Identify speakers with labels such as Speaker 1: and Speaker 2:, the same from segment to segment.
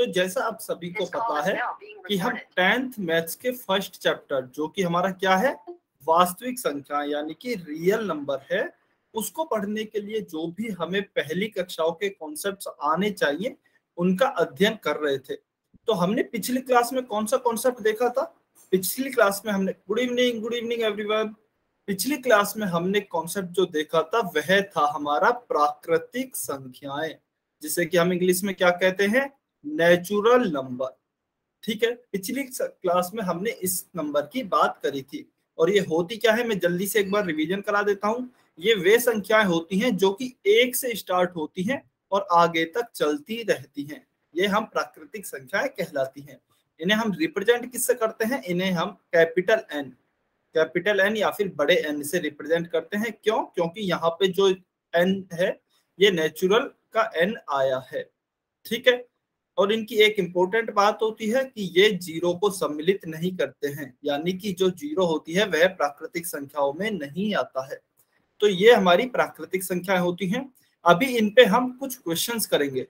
Speaker 1: तो जैसा आप सभी को पता है कि हम 10th मैथ्स के फर्स्ट चैप्टर, जो कि हमारा क्या है, वास्तविक संख्या यानी कि रियल नंबर है, उसको पढ़ने के लिए जो भी हमें पहली कक्षाओं के कॉन्सेप्ट्स आने चाहिए उनका अध्ययन कर रहे थे। तो हमने पिछली क्लास में कौन सा कॉन्सेप्ट देखा था? पिछली क्लास में हमने गुड इवनिंग एवरीवन। पिछली क्लास में हमने कॉन्सेप्ट जो देखा था वह था हमारा प्राकृतिक संख्याएं, जिसे कि हम इंग्लिश में क्या कहते हैं, नेचुरल नंबर। ठीक है, पिछली क्लास में हमने इस नंबर की बात करी थी। और ये होती क्या है, मैं जल्दी से एक बार रिवीजन करा देता हूं। ये वे संख्याएं होती हैं जो कि 1 से स्टार्ट होती हैं और आगे तक चलती रहती हैं। ये हम प्राकृतिक संख्याएं कहलाती हैं। इन्हें हम रिप्रेजेंट किससे करते हैं? इन्हें हम कैपिटल एन या फिर बड़े एन से रिप्रेजेंट करते हैं। क्यों? क्योंकि यहाँ पे जो एन है ये नेचुरल का एन आया है। ठीक है, और इनकी एक इंपॉर्टेंट बात होती है कि ये जीरो को सम्मिलित नहीं करते हैं, यानी कि जो जीरो होती है वह प्राकृतिक संख्याओं में नहीं आता है। तो ये हमारी प्राकृतिक संख्याएं होती हैं। अभी इन पे हम कुछ क्वेश्चंस करेंगे।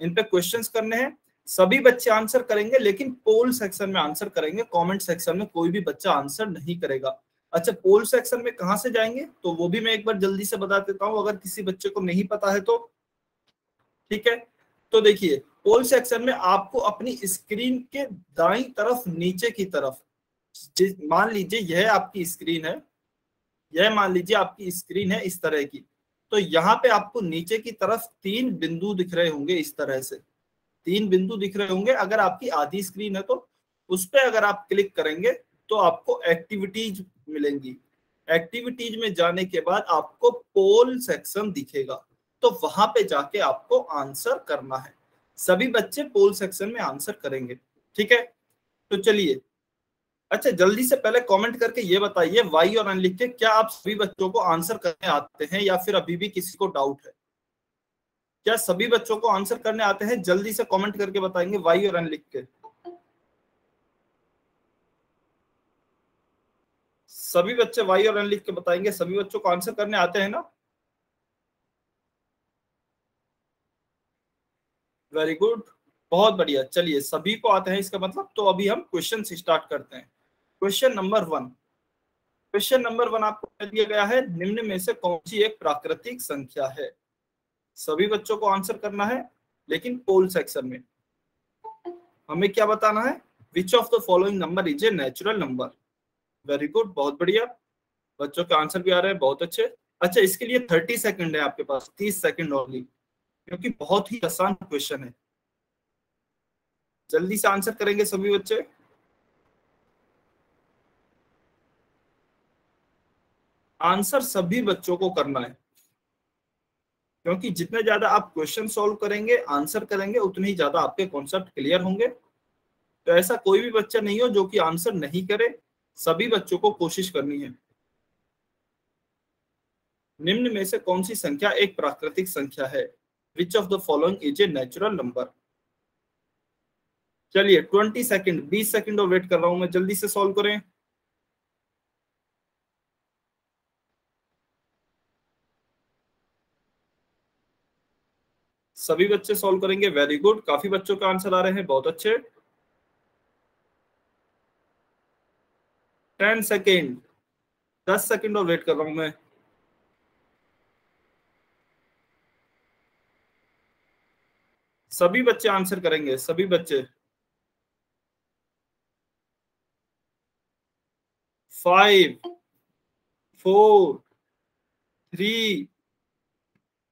Speaker 1: इन पे क्वेश्चंस करने हैं, सभी बच्चे आंसर करेंगे, लेकिन पोल सेक्शन में आंसर करेंगे, कमेंट सेक्शन में कोई भी बच्चा आंसर नहीं करेगा। अच्छा, पोल सेक्शन में कहां से जाएंगे तो वो भी मैं एक बार जल्दी से बता देता हूं, अगर किसी बच्चे को नहीं पता है तो। ठीक है, तो देखिए पोल सेक्शन में आपको अपनी स्क्रीन के दाईं तरफ नीचे की तरफ, मान लीजिए यह आपकी स्क्रीन है, यह मान लीजिए आपकी स्क्रीन है इस तरह की, तो यहाँ पे आपको नीचे की तरफ 3 बिंदु दिख रहे होंगे। इस तरह से 3 बिंदु दिख रहे होंगे। अगर आपकी आधी स्क्रीन है तो उस पर अगर आप क्लिक करेंगे तो आपको एक्टिविटीज मिलेंगी। एक्टिविटीज में जाने के बाद आपको पोल सेक्शन दिखेगा, तो वहां पे जाके आपको आंसर करना है। सभी बच्चे पोल सेक्शन में आंसर करेंगे। ठीक है, तो चलिए। अच्छा, जल्दी से पहले कमेंट करके ये बताइए वाई और एन लिख के, क्या आप सभी बच्चों को आंसर करने आते हैं या फिर अभी भी किसी को डाउट है? क्या सभी बच्चों को आंसर करने आते हैं? जल्दी से कमेंट करके बताएंगे वाई और एन लिख के। सभी बच्चे वाई और एन लिख के बताएंगे, सभी बच्चों को आंसर करने आते हैं ना? वेरी गुड, बहुत बढ़िया। चलिए, सभी को आते हैं इसका मतलब। तो अभी हम क्वेश्चन स्टार्ट करते हैं। क्वेश्चन नंबर 1, क्वेश्चन नंबर 1 आपको दिया गया है, निम्न में से कौन सी एक प्राकृतिक संख्या है? सभी बच्चों को आंसर करना है, लेकिन पोल सेक्शन में हमें क्या बताना है? Which of the following number is a natural number. Very good, बहुत बढ़िया, बच्चों के आंसर भी आ रहे हैं, बहुत अच्छे। अच्छा, इसके लिए 30 सेकंड है आपके पास, 30 सेकंड ओनली, क्योंकि बहुत ही आसान क्वेश्चन है। जल्दी से आंसर करेंगे सभी बच्चे। आंसर सभी बच्चों को करना है, क्योंकि जितने ज्यादा आप क्वेश्चन सॉल्व करेंगे, आंसर करेंगे, उतने ही ज्यादा आपके कॉन्सेप्ट क्लियर होंगे। तो ऐसा कोई भी बच्चा नहीं हो जो कि आंसर नहीं करे, सभी बच्चों को कोशिश करनी है। निम्न में से कौन सी संख्या एक प्राकृतिक संख्या है? Which of the following is a natural number. चलिए 20 सेकंड, 20 सेकंड और वेट कर रहा हूं मैं, जल्दी से सॉल्व करें। सभी बच्चे सॉल्व करेंगे, वेरी गुड, काफी बच्चों का आंसर आ रहे हैं, बहुत अच्छे। 10 सेकेंड, 10 सेकंड और वेट कर रहा हूं मैं। सभी बच्चे आंसर करेंगे, सभी बच्चे। 5 4 3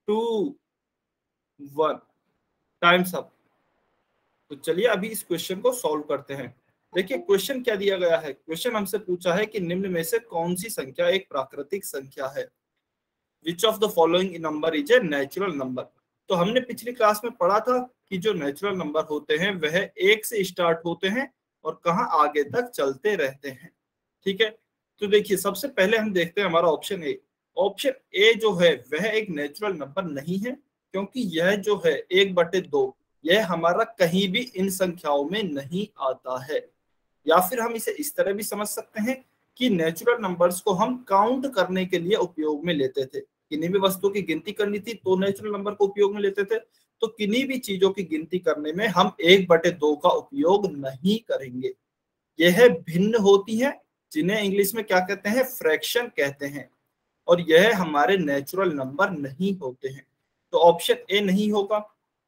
Speaker 1: 2 1, टाइम्स अप। तो चलिए अभी इस क्वेश्चन को सॉल्व करते हैं। देखिए क्वेश्चन क्या दिया गया है। क्वेश्चन हमसे पूछा है कि निम्न में से कौन सी संख्या एक प्राकृतिक संख्या है? Which of the following number is a natural number. तो हमने पिछली क्लास में पढ़ा था कि जो नेचुरल नंबर होते हैं वह 1 से स्टार्ट होते हैं और कहाँ आगे तक चलते रहते हैं। ठीक है, तो देखिए सबसे पहले हम देखते हैं हमारा ऑप्शन ए। ऑप्शन ए जो है वह एक नेचुरल नंबर नहीं है, क्योंकि यह जो है 1/2 यह हमारा कहीं भी इन संख्याओं में नहीं आता है। या फिर हम इसे इस तरह भी समझ सकते हैं कि नेचुरल नंबर्स को हम काउंट करने के लिए उपयोग में लेते थे। किन्हीं भी वस्तुओं की गिनती करनी थी तो नेचुरल नंबर को उपयोग में लेते थे। तो किन्हीं भी चीजों की गिनती करने में हम 1/2 का उपयोग नहीं करेंगे। यह भिन्न होती है, जिन्हें इंग्लिश में क्या कहते हैं, फ्रैक्शन कहते हैं, और यह हमारे नेचुरल नंबर नहीं होते हैं। तो ऑप्शन ए नहीं होगा।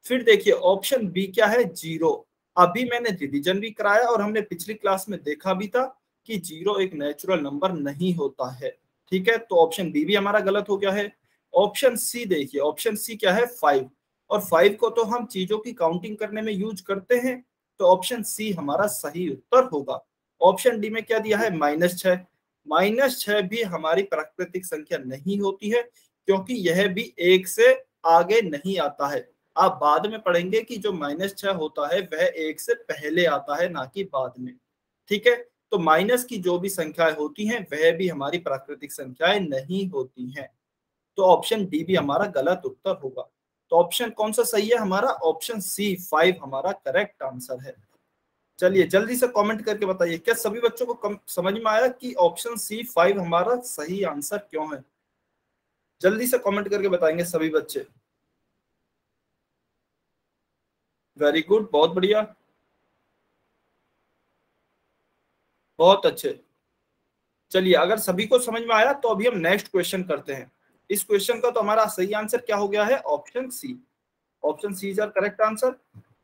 Speaker 1: फिर देखिए ऑप्शन बी क्या है, जीरो। अभी मैंने रिवीजन भी कराया और हमने पिछली क्लास में देखा भी था कि जीरो एक नेचुरल नंबर नहीं होता है। ठीक है, तो ऑप्शन बी भी हमारा गलत हो गया है। ऑप्शन सी देखिए, ऑप्शन सी क्या है, 5, और 5 को तो हम चीजों की काउंटिंग करने में यूज करते हैं, तो ऑप्शन सी हमारा सही उत्तर होगा। ऑप्शन डी में क्या दिया है, -6। -6 भी हमारी प्राकृतिक संख्या नहीं होती है, क्योंकि यह भी 1 से आगे नहीं आता है। आप बाद में पढ़ेंगे कि जो -6 होता है वह 1 से पहले आता है, ना कि बाद में। ठीक है, तो माइनस की जो भी संख्याएं होती हैं वह भी हमारी प्राकृतिक संख्याएं नहीं होती हैं। तो ऑप्शन डी भी हमारा गलत उत्तर होगा। तो ऑप्शन कौन सा सही है हमारा, ऑप्शन सी 5 हमारा करेक्ट आंसर है। चलिए जल्दी से कमेंट करके बताइए, क्या सभी बच्चों को समझ में आया कि ऑप्शन सी 5 हमारा सही आंसर क्यों है? जल्दी से कमेंट करके बताएंगे सभी बच्चे। वेरी गुड, बहुत बढ़िया, बहुत अच्छे। चलिए अगर सभी को समझ में आया तो अभी हम नेक्स्ट क्वेश्चन करते हैं। इस क्वेश्चन का तो हमारा सही आंसर क्या हो गया है, option C. Option c is our correct answer.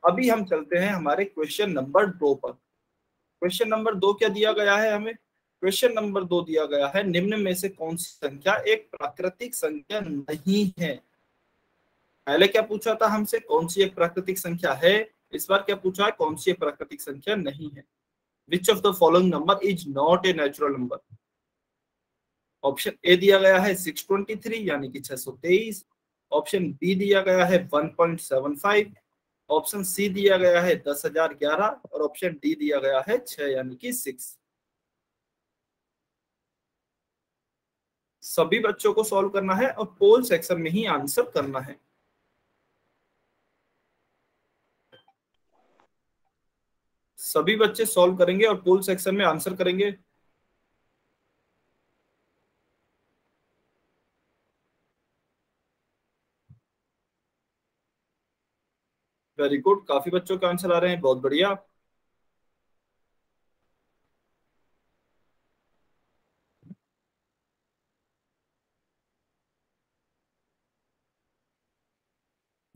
Speaker 1: अभी हम चलते हैं हमारे क्वेश्चन नंबर 2 पर। क्वेश्चन नंबर 2 क्या दिया गया है हमें, क्वेश्चन नंबर 2 दिया गया है, निम्न में से कौन सी संख्या एक प्राकृतिक संख्या नहीं है। पहले क्या पूछा था हमसे, कौन सी एक प्राकृतिक संख्या है, इस बार क्या पूछा है, कौन सी एक प्राकृतिक संख्या नहीं है। Which of the following number is not a natural number. Option A दिया गया है 623 यानी कि 623। ऑप्शन बी दिया गया है 1.75। ऑप्शन सी दिया गया है 10,011 और ऑप्शन डी दिया गया है 6 यानी कि 6। सभी बच्चों को सॉल्व करना है और पोल सेक्शन में ही आंसर करना है। सभी बच्चे सॉल्व करेंगे और पोल सेक्शन में आंसर करेंगे। वेरी गुड, काफी बच्चों के आंसर आ रहे हैं, बहुत बढ़िया।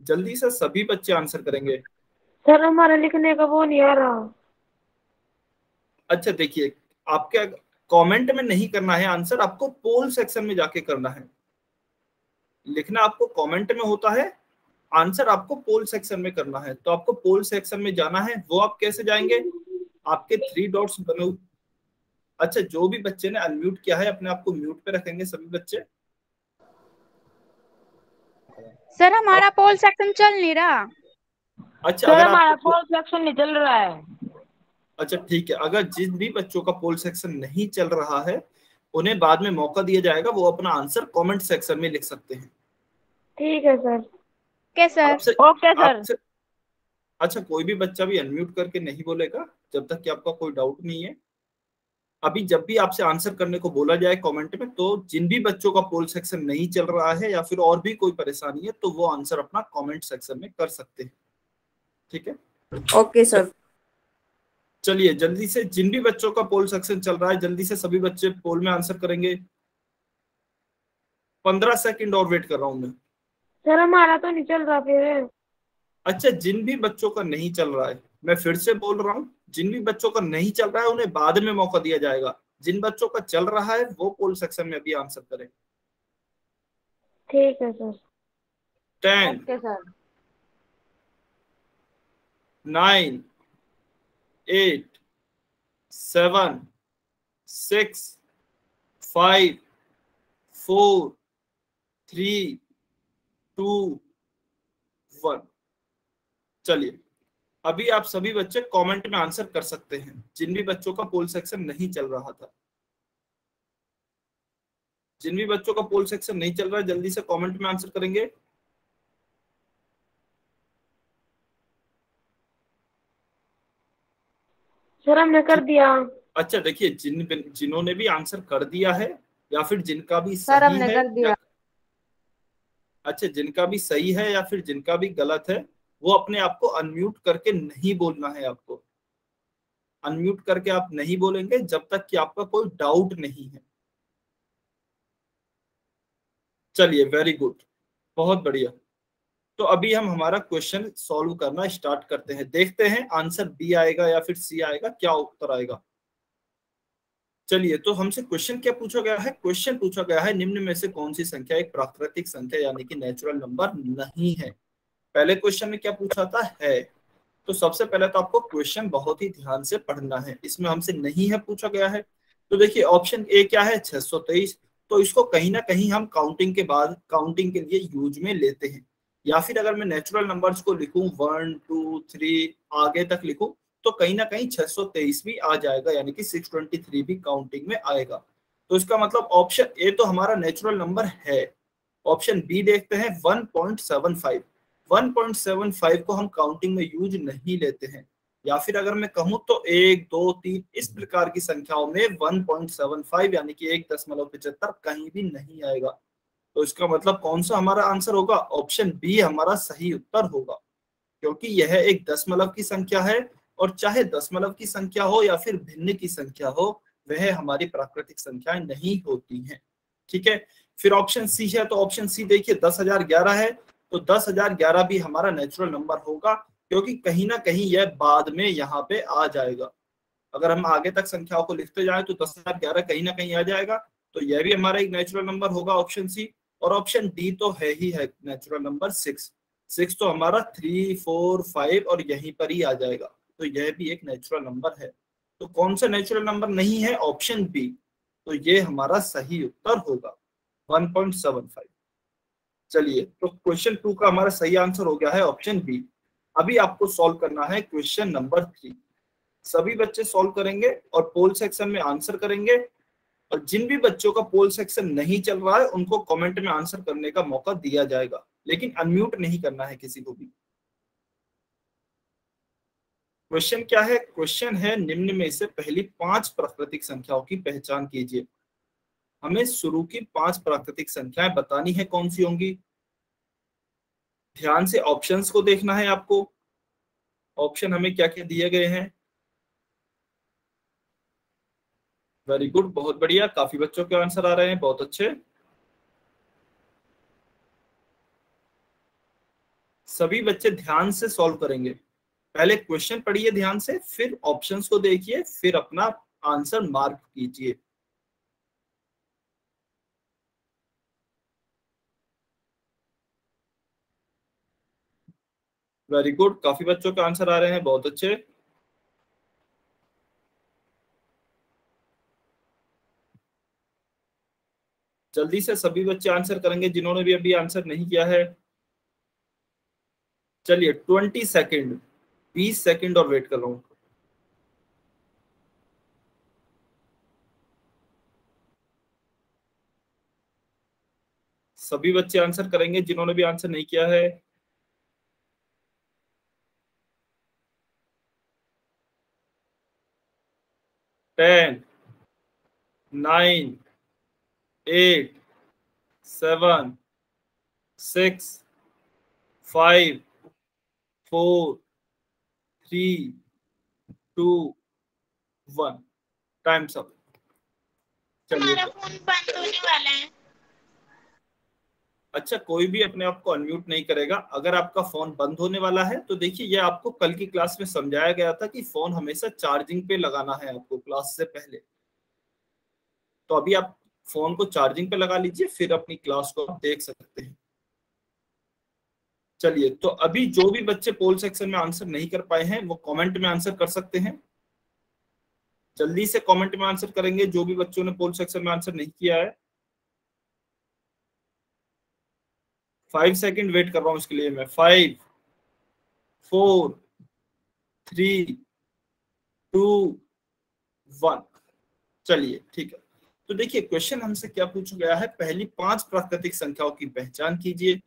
Speaker 1: जल्दी से सभी बच्चे आंसर करेंगे।
Speaker 2: सर हमारा लिखने का वो नहीं आ रहा।
Speaker 1: अच्छा देखिए, आपके कमेंट में नहीं करना है आंसर, आपको पोल सेक्शन में जाके करना है। लिखना आपको कमेंट में होता है, आंसर आपको पोल सेक्शन में करना है। तो आपको पोल सेक्शन में जाना है, वो आप कैसे जाएंगे, आपके 3 डॉट्स बने। अच्छा, जो भी बच्चे ने अनम्यूट किया है अपने आप को म्यूट पे रखेंगे सभी बच्चे।
Speaker 3: सर हमारा पोल सेक्शन चल नहीं रहा।
Speaker 1: अच्छा,
Speaker 2: सर
Speaker 1: अगर
Speaker 2: हमारा
Speaker 1: आपको
Speaker 2: पोल सेक्शन नहीं चल रहा है।
Speaker 1: अच्छा ठीक है, अगर जिन भी बच्चों का पोल सेक्शन नहीं चल रहा है उन्हें बाद में मौका दिया जाएगा, वो अपना आंसर कमेंट सेक्शन में लिख सकते हैं।
Speaker 2: ठीक है सर।
Speaker 3: Okay sir.
Speaker 1: आपसे
Speaker 2: ओके सर।
Speaker 1: आपसे अच्छा, कोई भी बच्चा भी अनम्यूट करके नहीं बोलेगा जब तक कि आपका कोई डाउट नहीं है। अभी जब भी आपसे आंसर करने को बोला जाए कमेंट में, तो जिन भी बच्चों का पोल सेक्शन नहीं चल रहा है या फिर और भी कोई परेशानी है तो वो आंसर अपना कमेंट सेक्शन में कर सकते हैं। ठीक है,
Speaker 4: ओके सर।
Speaker 1: चलिए जल्दी से, जिन भी बच्चों का पोल सेक्शन चल रहा है जल्दी से सभी बच्चे पोल में आंसर करेंगे। 15 सेकंड और वेट कर रहा हूं मैं।
Speaker 2: सर हमारा तो नहीं चल रहा फिर।
Speaker 1: अच्छा, जिन भी बच्चों का नहीं चल रहा है, मैं फिर से बोल रहा हूँ, जिन भी बच्चों का नहीं चल रहा है उन्हें बाद में मौका दिया जाएगा। जिन बच्चों का चल रहा है वो पोल सेक्शन में अभी आंसर करें।
Speaker 2: ठीक है सर।
Speaker 1: 10,
Speaker 2: okay sir.
Speaker 1: 9, 8, 7, 6, 5, 4, 3, 2, 1। चलिए अभी आप सभी बच्चे कमेंट में आंसर कर सकते हैं, जिन भी बच्चों का पोल सेक्शन नहीं चल रहा था। जिन भी बच्चों का पोल सेक्शन नहीं चल रहा है जल्दी से कमेंट में आंसर करेंगे।
Speaker 2: सर हमने कर दिया।
Speaker 1: अच्छा देखिए, जिन्होंने भी आंसर कर दिया है या फिर जिनका भी
Speaker 2: सर
Speaker 1: सही
Speaker 2: हमने
Speaker 1: है
Speaker 2: कर दिया।
Speaker 1: अच्छा, जिनका भी सही है या फिर जिनका भी गलत है वो अपने आप को अनम्यूट करके नहीं बोलना है। आपको अनम्यूट करके आप नहीं बोलेंगे जब तक कि आपका कोई डाउट नहीं है। चलिए, वेरी गुड, बहुत बढ़िया। तो अभी हम हमारा क्वेश्चन सॉल्व करना स्टार्ट करते हैं। देखते हैं आंसर बी आएगा या फिर सी आएगा, क्या उत्तर आएगा। चलिए, तो हमसे क्वेश्चन क्या पूछा गया है? क्वेश्चन पूछा गया है निम्न में से कौन सी संख्या एक प्राकृतिक संख्या यानी कि नेचुरल नंबर नहीं है। पहले क्वेश्चन में क्या पूछा था? है। तो सबसे पहले तो आपको क्वेश्चन बहुत ही ध्यान से पढ़ना है। इसमें हमसे नहीं है पूछा गया है। तो देखिए ऑप्शन ए क्या है? 623। तो इसको कहीं ना कहीं हम काउंटिंग के बाद काउंटिंग के लिए यूज में लेते हैं। या फिर अगर मैं नेचुरल नंबर्स को लिखूं 1 2 3 आगे तक लिखूं तो कहीं ना कहीं 623 भी आ जाएगा, यानी कि 623 भी काउंटिंग में आएगा। तो इसका मतलब ऑप्शन ए तो हमारा नेचुरल नंबर है। ऑप्शन बी देखते हैं 1.75। 1.75 को हम काउंटिंग में यूज नहीं लेते हैं। या फिर अगर मैं कहूं तो 1 2 3 इस प्रकार की संख्याओं में 1.75 यानी कि 1.75 कहीं भी नहीं आएगा। तो इसका मतलब कौन सा हमारा आंसर होगा? ऑप्शन बी हमारा सही उत्तर होगा, क्योंकि यह एक दशमलव की संख्या है और चाहे दशमलव की संख्या हो या फिर भिन्न की संख्या हो, वह हमारी प्राकृतिक संख्याएं नहीं होती हैं। ठीक है, फिर ऑप्शन सी है। तो ऑप्शन सी देखिए 10,011 है। तो 10,011 भी हमारा नेचुरल नंबर होगा, क्योंकि कहीं ना कहीं यह बाद में यहाँ पे आ जाएगा। अगर हम आगे तक संख्याओं को लिखते जाए तो 10,011 कहीं ना कहीं आ जाएगा। तो यह भी हमारा एक नेचुरल नंबर होगा, ऑप्शन सी। और ऑप्शन डी तो है ही है नेचुरल नंबर 6। 6 तो हमारा 3 4 5 और यहीं पर ही आ जाएगा। तो यह भी एक नेचुरल नंबर है। तो कौन सा नेचुरल नंबर नहीं है? Option b. तो ये हमारा सही उत्तर होगा 1.75। चलिए, तो क्वेश्चन 2 का हमारा सही आंसर हो गया है ऑप्शन बी। अभी आपको सॉल्व करना है क्वेश्चन नंबर 3। सभी बच्चे सॉल्व करेंगे और पोल सेक्शन में आंसर करेंगे। और जिन भी बच्चों का पोल सेक्शन नहीं चल रहा है उनको कमेंट में आंसर करने का मौका दिया जाएगा, लेकिन अनम्यूट नहीं करना है किसी को भी। क्वेश्चन क्या है? क्वेश्चन है निम्न में से पहली 5 प्राकृतिक संख्याओं की पहचान कीजिए। हमें शुरू की 5 प्राकृतिक संख्याएं बतानी है, कौन सी होंगी? ध्यान से ऑप्शंस को देखना है आपको। ऑप्शन हमें क्या क्या दिए गए हैं? वेरी गुड, बहुत बढ़िया, काफी बच्चों के आंसर आ रहे हैं, बहुत अच्छे। सभी बच्चे ध्यान से सॉल्व करेंगे। पहले क्वेश्चन पढ़िए ध्यान से, फिर ऑप्शंस को देखिए, फिर अपना आंसर मार्क कीजिए। वेरी गुड, काफी बच्चों के आंसर आ रहे हैं, बहुत अच्छे। जल्दी से सभी बच्चे आंसर करेंगे जिन्होंने भी अभी आंसर नहीं किया है। चलिए 20 सेकेंड, 20 सेकेंड और वेट कर रहा हूं। सभी बच्चे आंसर करेंगे जिन्होंने भी आंसर नहीं किया है। 10 9 8 7 6 5 4 3 2 1। Times up.
Speaker 4: हमारा फोन बंद होने वाला है।
Speaker 1: अच्छा, कोई भी अपने आप को अनम्यूट नहीं करेगा। अगर आपका फोन बंद होने वाला है तो देखिए, ये आपको कल की क्लास में समझाया गया था कि फोन हमेशा चार्जिंग पे लगाना है आपको क्लास से पहले। तो अभी आप फोन को चार्जिंग पे लगा लीजिए, फिर अपनी क्लास को आप देख सकते हैं। चलिए, तो अभी जो भी बच्चे पोल सेक्शन में आंसर नहीं कर पाए हैं वो कमेंट में आंसर कर सकते हैं। जल्दी से कमेंट में आंसर करेंगे जो भी बच्चों ने पोल सेक्शन में आंसर नहीं किया है। 5 सेकेंड वेट कर रहा हूं इसके लिए मैं। 5 4 3 2 1। चलिए, ठीक है। तो देखिए क्वेश्चन हमसे क्या पूछा गया है? पहली 5 प्राकृतिक संख्याओं की पहचान कीजिए।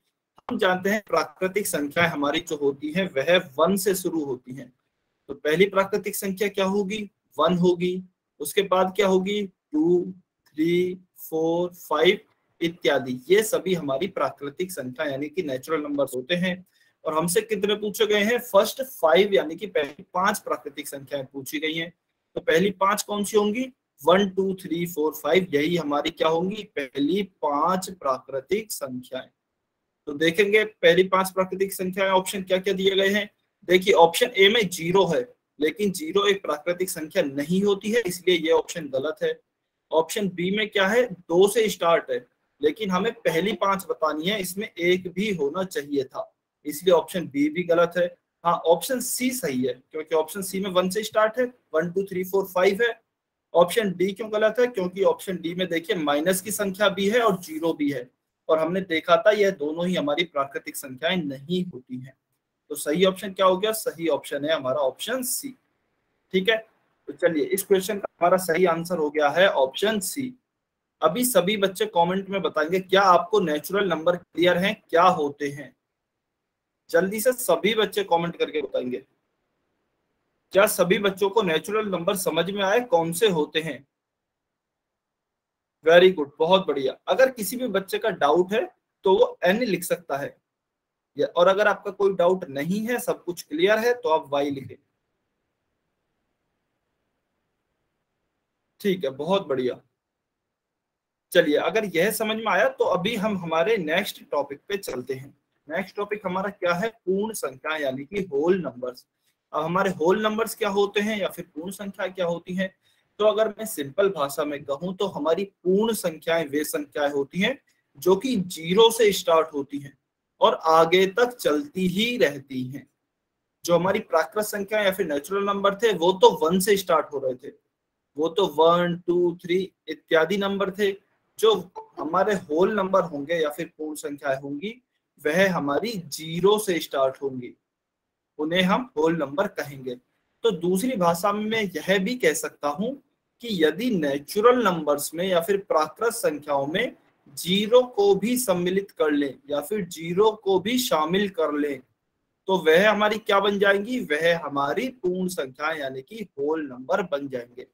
Speaker 1: हम जानते हैं प्राकृतिक संख्याएं हमारी जो होती हैं वह 1 से शुरू होती हैं। तो पहली प्राकृतिक संख्या क्या होगी? 1 होगी। उसके बाद क्या होगी? 2 3 4 5 इत्यादि, ये सभी हमारी प्राकृतिक संख्या यानी कि नेचुरल नंबर्स होते हैं। और हमसे कितने पूछे गए हैं? फर्स्ट 5 यानी कि पहली 5 प्राकृतिक संख्याएं पूछी गई हैं। तो पहली 5 कौन सी होंगी? 1 2 3 4 5, यही हमारी क्या होंगी? पहली 5 प्राकृतिक संख्याएं। तो देखेंगे पहली 5 प्राकृतिक संख्याएं ऑप्शन क्या क्या दिए गए हैं। देखिए ऑप्शन ए में 0 है, लेकिन 0 एक प्राकृतिक संख्या नहीं होती है, इसलिए ये ऑप्शन गलत है। ऑप्शन बी में क्या है? 2 से स्टार्ट है, लेकिन हमें पहली 5 बतानी है, इसमें 1 भी होना चाहिए था, इसलिए ऑप्शन बी भी गलत है। हाँ, ऑप्शन सी सही है, क्योंकि ऑप्शन सी में 1 से स्टार्ट है, 1 2 3 4 5 है। ऑप्शन डी क्यों गलत है? क्योंकि ऑप्शन डी में देखिए माइनस की संख्या भी है और 0 भी है, और हमने देखा था यह दोनों ही हमारी प्राकृतिक संख्याएं नहीं होती हैं। तो सही ऑप्शन क्या हो गया? सही ऑप्शन है हमारा ऑप्शन सी। ठीक है, तो चलिए इस क्वेश्चन का हमारा सही आंसर हो गया है ऑप्शन सी। अभी सभी बच्चे कमेंट में बताएंगे क्या आपको नेचुरल नंबर क्लियर हैं, क्या होते हैं। जल्दी से सभी बच्चे कमेंट करके बताएंगे क्या सभी बच्चों को नेचुरल नंबर समझ में आए, कौन से होते हैं। वेरी गुड, बहुत बढ़िया। अगर किसी भी बच्चे का डाउट है तो वो n लिख सकता है, और अगर आपका कोई डाउट नहीं है, सब कुछ क्लियर है, तो आप y लिखें। ठीक है, बहुत बढ़िया। चलिए अगर यह समझ में आया तो अभी हम हमारे नेक्स्ट टॉपिक पे चलते हैं। नेक्स्ट टॉपिक हमारा क्या है? पूर्ण संख्या यानी कि होल नंबर्स। अब हमारे होल नंबर्स क्या होते हैं या फिर पूर्ण संख्या क्या होती हैं? तो अगर मैं सिंपल भाषा में कहूं तो हमारी पूर्ण संख्याएं वे संख्याएं होती हैं जो कि 0 से स्टार्ट होती हैं और आगे तक चलती ही रहती हैं। जो हमारी प्राकृत संख्या या फिर नेचुरल नंबर थे वो तो 1 से स्टार्ट हो रहे थे, वो तो 1 2 3 इत्यादि नंबर थे। जो हमारे होल नंबर होंगे या फिर पूर्ण संख्याएं होंगी वह हमारी 0 से स्टार्ट होंगी, उन्हें हम होल नंबर कहेंगे। तो दूसरी भाषा में मैं यह भी कह सकता हूं कि यदि नेचुरल नंबर्स में या फिर प्राकृत संख्याओं में 0 को भी सम्मिलित कर लें या फिर 0 को भी शामिल कर लें तो वह हमारी क्या बन जाएंगी? वह हमारी पूर्ण संख्या यानी कि होल नंबर बन जाएंगे।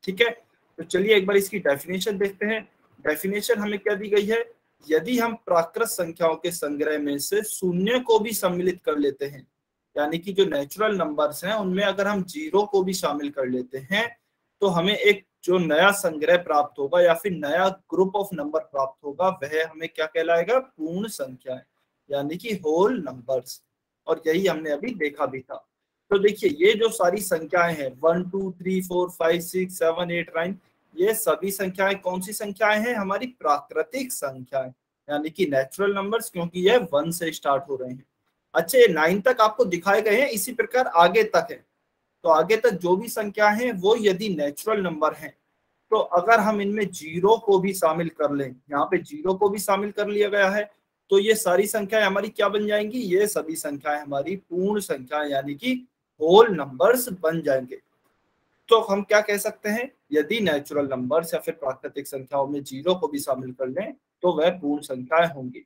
Speaker 1: ठीक है, तो चलिए एक बार इसकी डेफिनेशन देखते हैं। डेफिनेशन हमें क्या दी गई है? यदि हम प्राकृत संख्याओं के संग्रह में से शून्य को भी सम्मिलित कर लेते हैं, यानी कि जो नेचुरल नंबर्स हैं उनमें अगर हम 0 को भी शामिल कर लेते हैं तो हमें एक जो नया संग्रह प्राप्त होगा या फिर नया ग्रुप ऑफ नंबर प्राप्त होगा, वह हमें क्या कहलाएगा? पूर्ण संख्याएं यानी कि होल नंबर्स। और यही हमने अभी देखा भी था। तो देखिए ये जो सारी संख्याएं हैं 1 2 3 4 5 6 7 8 9, ये सभी संख्याएं कौन सी संख्याएं हैं? हमारी प्राकृतिक संख्याएं यानी कि नेचुरल नंबर्स, क्योंकि ये 1 से स्टार्ट हो रहे हैं। अच्छा, ये 9 तक आपको दिखाए गए हैं, इसी प्रकार आगे तक है। तो आगे तक जो भी संख्या है वो यदि नेचुरल नंबर हैं तो अगर हम इनमें 0 को भी शामिल कर लें, यहाँ पे 0 को भी शामिल कर लिया गया है, तो ये सारी संख्याएं हमारी क्या बन जाएंगी? ये सभी संख्याएं हमारी पूर्ण संख्याएं यानी कि होल नंबर्स बन जाएंगे। तो हम क्या कह सकते हैं? यदि नेचुरल नंबर्स या फिर प्राकृतिक संख्याओं में 0 को भी शामिल कर लें तो वह पूर्ण संख्याएं होंगी।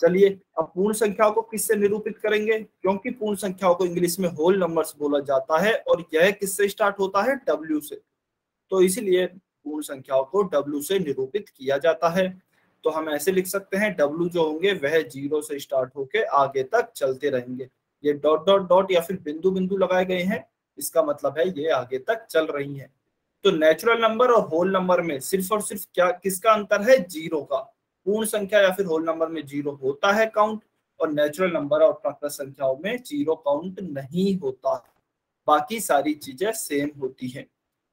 Speaker 1: चलिए अब पूर्ण संख्याओं को किससे निरूपित करेंगे? क्योंकि पूर्ण संख्याओं को इंग्लिश में होल नंबर्स बोला जाता है और यह किससे स्टार्ट होता है? W से। तो इसीलिए पूर्ण संख्याओं को W से निरूपित किया जाता है। तो हम ऐसे लिख सकते हैं W जो होंगे वह 0 से स्टार्ट होके आगे तक चलते रहेंगे। ये डॉट डॉट डॉट या फिर बिंदु बिंदु लगाए गए हैं, इसका मतलब है ये आगे तक चल रही हैं। तो नेचुरल नंबर और होल नंबर में सिर्फ और सिर्फ क्या किसका अंतर है? 0 का। पूर्ण संख्या या फिर होल नंबर में 0 होता है काउंट, और नेचुरल नंबर और प्राकृत संख्याओं में 0 काउंट नहीं होता। बाकी सारी चीजें सेम होती हैं।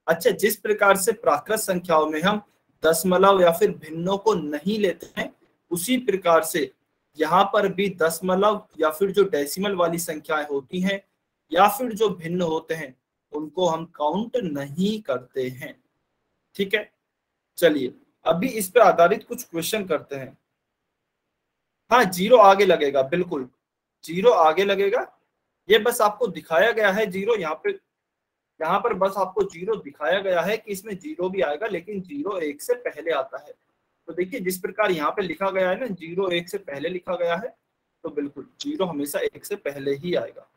Speaker 1: अच्छा, जिस प्रकार से प्राकृत संख्याओं में हम दशमलव या फिर भिन्नों को नहीं लेते हैं, उसी प्रकार से यहाँ पर भी दशमलव या फिर जो डेसिमल वाली संख्याएं होती हैं या फिर जो भिन्न होते हैं उनको हम काउंट नहीं करते हैं। ठीक है, चलिए अभी इस पे आधारित कुछ क्वेश्चन करते हैं। हाँ, 0 आगे लगेगा, बिल्कुल 0 आगे लगेगा। ये बस आपको दिखाया गया है 0 यहाँ पर बस आपको 0 दिखाया गया है कि इसमें 0 भी आएगा, लेकिन 0 1 से पहले आता है। तो देखिए जिस प्रकार यहाँ पे लिखा गया है ना, 0 1 से पहले लिखा गया है, तो बिल्कुल 0 हमेशा 1 से पहले ही आएगा।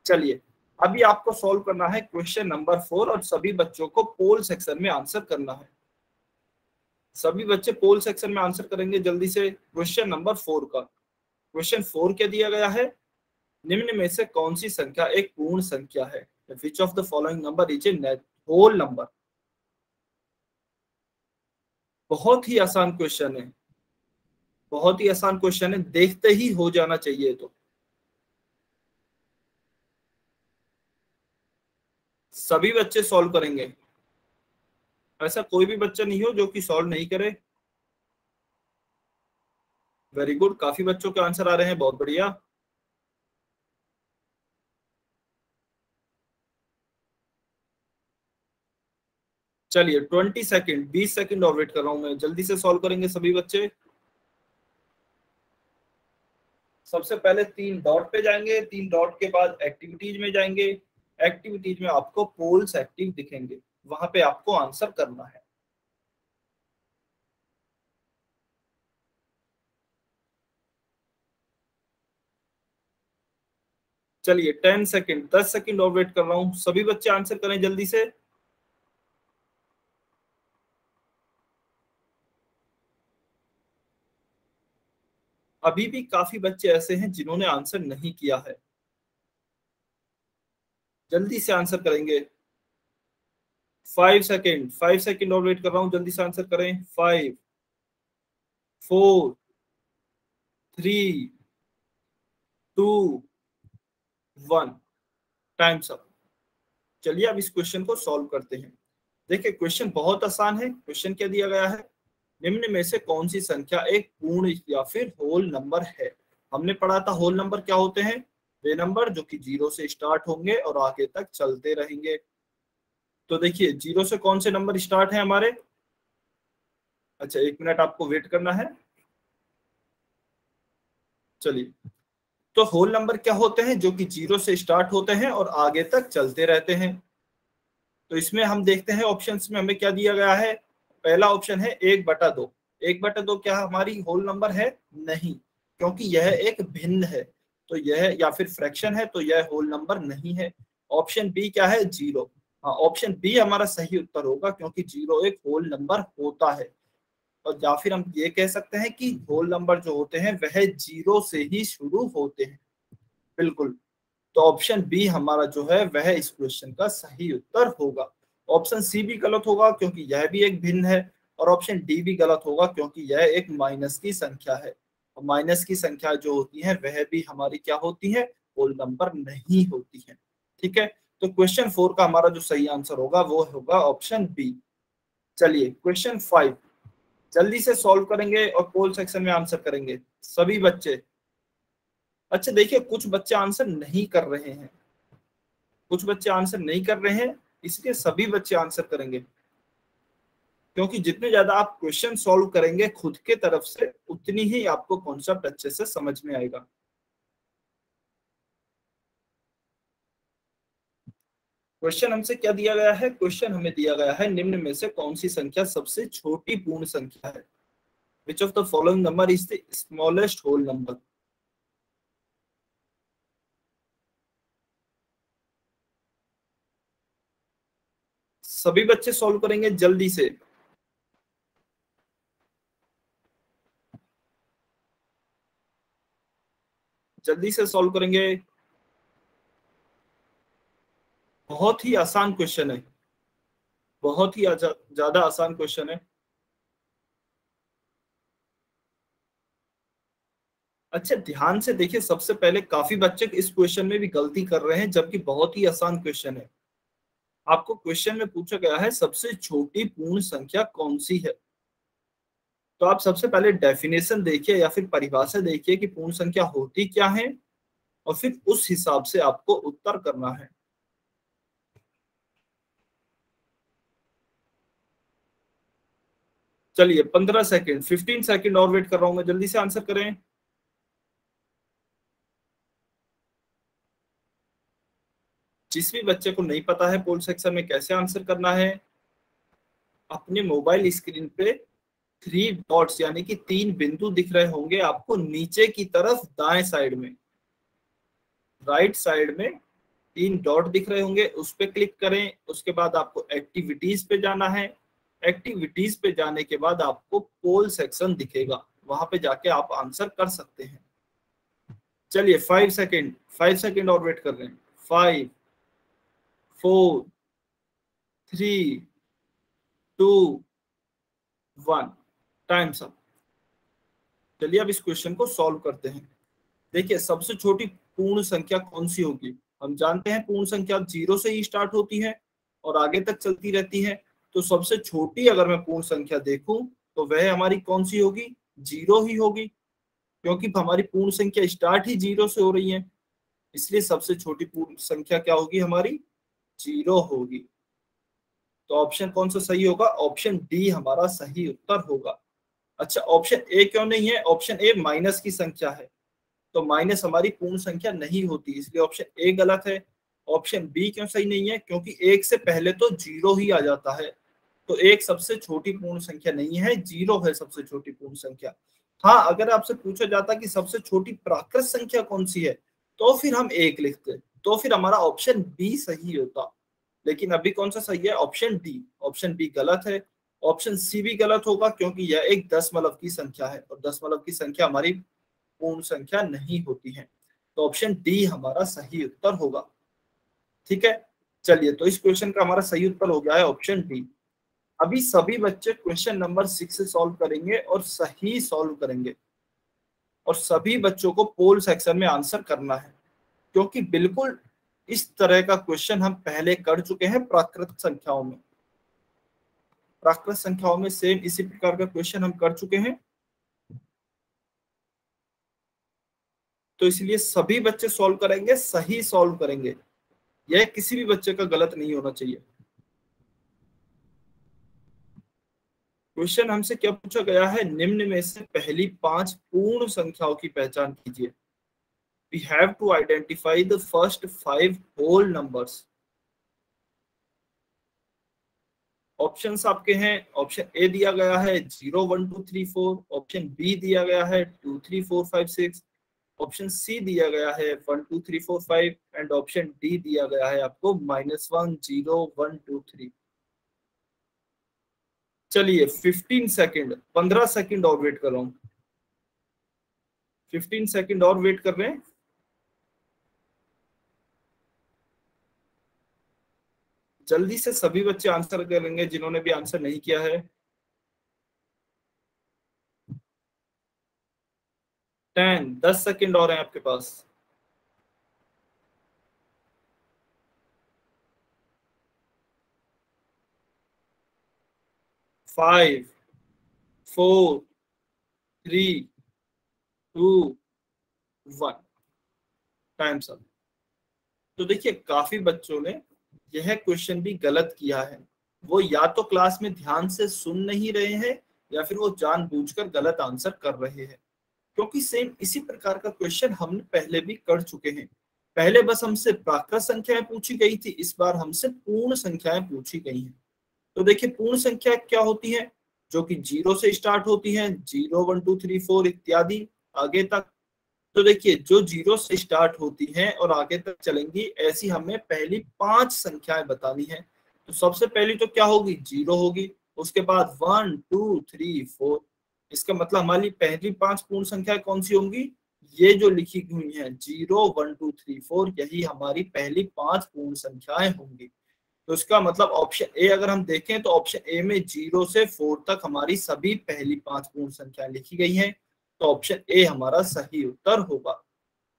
Speaker 1: चलिए अभी आपको सॉल्व करना है क्वेश्चन नंबर 4 और सभी बच्चों को पोल सेक्शन में आंसर करना है। सभी बच्चे पोल सेक्शन में आंसर करेंगे जल्दी से। क्वेश्चन नंबर 4 का क्वेश्चन 4 क्या दिया गया है, निम्न में से कौन सी संख्या एक पूर्ण संख्या है? Which of the following number is a whole number. बहुत ही आसान क्वेश्चन है, बहुत ही आसान क्वेश्चन है, देखते ही हो जाना चाहिए। तो सभी बच्चे सॉल्व करेंगे, ऐसा कोई भी बच्चा नहीं हो जो कि सॉल्व नहीं करे। वेरी गुड, काफी बच्चों के आंसर आ रहे हैं, बहुत बढ़िया। चलिए 20 सेकेंड, 20 सेकेंड और वेट कर रहा हूं मैं, जल्दी से सॉल्व करेंगे सभी बच्चे। सबसे पहले 3 डॉट पे जाएंगे, 3 डॉट के बाद एक्टिविटीज में जाएंगे। एक्टिविटीज में आपको पोल्स एक्टिव दिखेंगे, वहां पे आपको आंसर करना है। चलिए 10 सेकेंड, 10 सेकेंड और वेट कर रहा हूं, सभी बच्चे आंसर करें जल्दी से। अभी भी काफी बच्चे ऐसे हैं जिन्होंने आंसर नहीं किया है, जल्दी से आंसर करेंगे। 5 सेकेंड, 5 सेकेंड और वेट कर रहा हूं, जल्दी से आंसर करें। 5 4 3 2 1, टाइम्स अप। चलिए अब इस क्वेश्चन को सॉल्व करते हैं। देखिए क्वेश्चन बहुत आसान है। क्वेश्चन क्या दिया गया है, निम्न में से कौन सी संख्या एक पूर्ण या फिर होल नंबर है? हमने पढ़ा था होल नंबर क्या होते हैं, वे नंबर जो कि 0 से स्टार्ट होंगे और आगे तक चलते रहेंगे। तो देखिए 0 से कौन से नंबर स्टार्ट है हमारे, अच्छा 1 मिनट आपको वेट करना है। चलिए, तो होल नंबर क्या होते हैं, जो कि 0 से स्टार्ट होते हैं और आगे तक चलते रहते हैं। तो इसमें हम देखते हैं ऑप्शंस में हमें क्या दिया गया है। पहला ऑप्शन है 1/2। 1/2 क्या हमारी होल नंबर है? नहीं, क्योंकि यह एक भिन्न है, तो यह या फिर फ्रैक्शन है, तो यह होल नंबर नहीं है। ऑप्शन बी क्या है? 0। हाँ, ऑप्शन बी हमारा सही उत्तर होगा, क्योंकि 0 एक होल नंबर होता है। और या फिर हम ये कह सकते हैं कि होल नंबर जो होते हैं वह 0 से ही शुरू होते हैं। बिल्कुल, तो ऑप्शन बी हमारा जो है वह इस क्वेश्चन का सही उत्तर होगा। ऑप्शन सी भी गलत होगा, क्योंकि यह भी एक भिन्न है। और ऑप्शन डी भी गलत होगा, क्योंकि यह एक माइनस की संख्या है, और माइनस की संख्या जो होती है वह भी हमारी क्या होती है? होल नंबर नहीं होती है। ठीक है, तो क्वेश्चन 4 का हमारा जो सही आंसर होगा वो होगा ऑप्शन बी। चलिए क्वेश्चन 5 जल्दी से सॉल्व करेंगे और पोल सेक्शन में आंसर करेंगे सभी बच्चे। अच्छा देखिए, कुछ बच्चे आंसर नहीं कर रहे हैं, कुछ बच्चे आंसर नहीं कर रहे हैं, इसलिए सभी बच्चे आंसर करेंगे, क्योंकि जितने ज्यादा आप क्वेश्चन सॉल्व करेंगे खुद के तरफ से, उतनी ही आपको कॉन्सेप्ट अच्छे से समझ में आएगा। क्वेश्चन हमसे क्या दिया गया है, क्वेश्चन हमें दिया गया है निम्न में से कौन सी संख्या सबसे छोटी पूर्ण संख्या है? Which of the following number is the smallest whole number? सभी बच्चे सॉल्व करेंगे जल्दी से। जल्दी से सॉल्व करेंगे, बहुत ही आसान क्वेश्चन है, बहुत ही ज्यादा आसान क्वेश्चन है। अच्छा ध्यान से देखिए, सबसे पहले काफी बच्चे इस क्वेश्चन में भी गलती कर रहे हैं, जबकि बहुत ही आसान क्वेश्चन है। आपको क्वेश्चन में पूछा गया है सबसे छोटी पूर्ण संख्या कौन सी है, तो आप सबसे पहले डेफिनेशन देखिए या फिर परिभाषा देखिए कि पूर्ण संख्या होती क्या है, और फिर उस हिसाब से आपको उत्तर करना है। चलिए 15 सेकेंड, 15 सेकेंड और वेट कर रहा हूं मैं, जल्दी से आंसर करें। जिस भी बच्चे को नहीं पता है पोल सेक्शन में कैसे आंसर करना है, अपने मोबाइल स्क्रीन पे 3 डॉट्स यानी कि 3 बिंदु दिख रहे होंगे आपको नीचे की तरफ दाएं साइड में, राइट साइड में 3 डॉट दिख रहे होंगे, उस पर क्लिक करें। उसके बाद आपको एक्टिविटीज पे जाना है। एक्टिविटीज पे जाने के बाद आपको पोल सेक्शन दिखेगा, वहां पे जाके आप आंसर कर सकते हैं। चलिए 5 सेकेंड और वेट कर रहे हैं। 5 4 3 2 1 टाइम्स अप। चलिए अब इस क्वेश्चन को सॉल्व करते हैं। देखिए सबसे छोटी पूर्ण संख्या कौन सी होगी? हम जानते हैं पूर्ण संख्या 0 से ही स्टार्ट होती है और आगे तक चलती रहती है। तो सबसे छोटी अगर मैं पूर्ण संख्या देखूं तो वह हमारी कौन सी होगी? 0 ही होगी, क्योंकि हमारी पूर्ण संख्या स्टार्ट ही 0 से हो रही है। इसलिए सबसे छोटी पूर्ण संख्या क्या होगी? हमारी 0 होगी। तो ऑप्शन कौन सा सही होगा? ऑप्शन डी हमारा सही उत्तर होगा। अच्छा, ऑप्शन ए क्यों नहीं है? ऑप्शन ए माइनस की संख्या है, तो माइनस हमारी पूर्ण संख्या नहीं होती, इसलिए ऑप्शन ए गलत है। ऑप्शन बी क्यों सही नहीं है? क्योंकि एक से पहले तो 0 ही आ जाता है, तो एक सबसे छोटी पूर्ण संख्या नहीं है, 0 है सबसे छोटी पूर्ण संख्या। हाँ, अगर आपसे पूछा जाता कि सबसे छोटी प्राकृत संख्या कौन सी है, तो फिर हम 1 लिखते, तो फिर हमारा ऑप्शन बी सही होता। लेकिन अभी कौन सा सही है? Option D. ऑप्शन बी गलत है। ऑप्शन सी भी गलत होगा, क्योंकि यह एक दशमलव की संख्या है और दशमलव की संख्या हमारी पूर्ण संख्या नहीं होती है। तो ऑप्शन डी हमारा सही उत्तर होगा। ठीक है, चलिए तो इस क्वेश्चन का हमारा सही उत्तर हो गया है ऑप्शन डी। अभी सभी बच्चे क्वेश्चन नंबर 6 से सॉल्व करेंगे और सही सॉल्व करेंगे, और सभी बच्चों को पोल सेक्शन में आंसर करना है, क्योंकि बिल्कुल इस तरह का क्वेश्चन हम पहले कर चुके हैं प्राकृत संख्याओं में। प्राकृत संख्याओं में सेम इसी प्रकार का क्वेश्चन हम कर चुके हैं, तो इसलिए सभी बच्चे सॉल्व करेंगे, सही सॉल्व करेंगे। यह किसी भी बच्चे का गलत नहीं होना चाहिए। क्वेश्चन हमसे क्या पूछा गया है? निम्न में से पहली 5 पूर्ण संख्याओं की पहचान कीजिए। We have to identify the first 5 whole numbers. Options आपके हैं। ऑप्शन ए दिया गया है 0 1 2 3 4, ऑप्शन बी दिया गया है 2 3 4 5 6, ऑप्शन सी दिया गया है 1 2 3 4 5 एंड ऑप्शन डी दिया गया है आपको -1 0 1 2 3। चलिए 15 सेकेंड, 15 सेकेंड और वेट कर रहा हूं। 15 सेकेंड और वेट कर रहे हैं। जल्दी से सभी बच्चे आंसर करेंगे जिन्होंने भी आंसर नहीं किया है। 10 सेकेंड और हैं आपके पास। 5 4 3 2 1 टाइम्स अप। तो देखिए काफी बच्चों ने यह क्वेश्चन भी गलत किया है। वो या तो क्लास में ध्यान से सुन नहीं रहे हैं या फिर वो जानबूझकर गलत आंसर कर रहे हैं, क्योंकि सेम इसी प्रकार का क्वेश्चन हमने पहले भी कर चुके हैं। पहले बस हमसे प्राकृत संख्याएं पूछी गई थी, इस बार हमसे पूर्ण संख्याएं पूछी गई हैं। तो देखिए पूर्ण संख्या क्या होती है? जो कि 0 से स्टार्ट होती है, 0 1 2 3 4 इत्यादि आगे तक। तो देखिए जो 0 से स्टार्ट होती हैं और आगे तक चलेंगी, ऐसी हमें पहली 5 संख्याएं बतानी है। तो सबसे पहली तो क्या होगी? 0 होगी, उसके बाद 1 2 3 4। इसका मतलब हमारी पहली 5 पूर्ण संख्याएं कौन सी होंगी? ये जो लिखी हुई हैं 0 1 2 3 4, यही हमारी पहली 5 पूर्ण संख्याएं होंगी। तो इसका मतलब ऑप्शन ए अगर हम देखें तो ऑप्शन ए में 0 से 4 तक हमारी सभी पहली 5 पूर्ण संख्याएं लिखी गई हैं, तो ऑप्शन ए हमारा सही उत्तर होगा।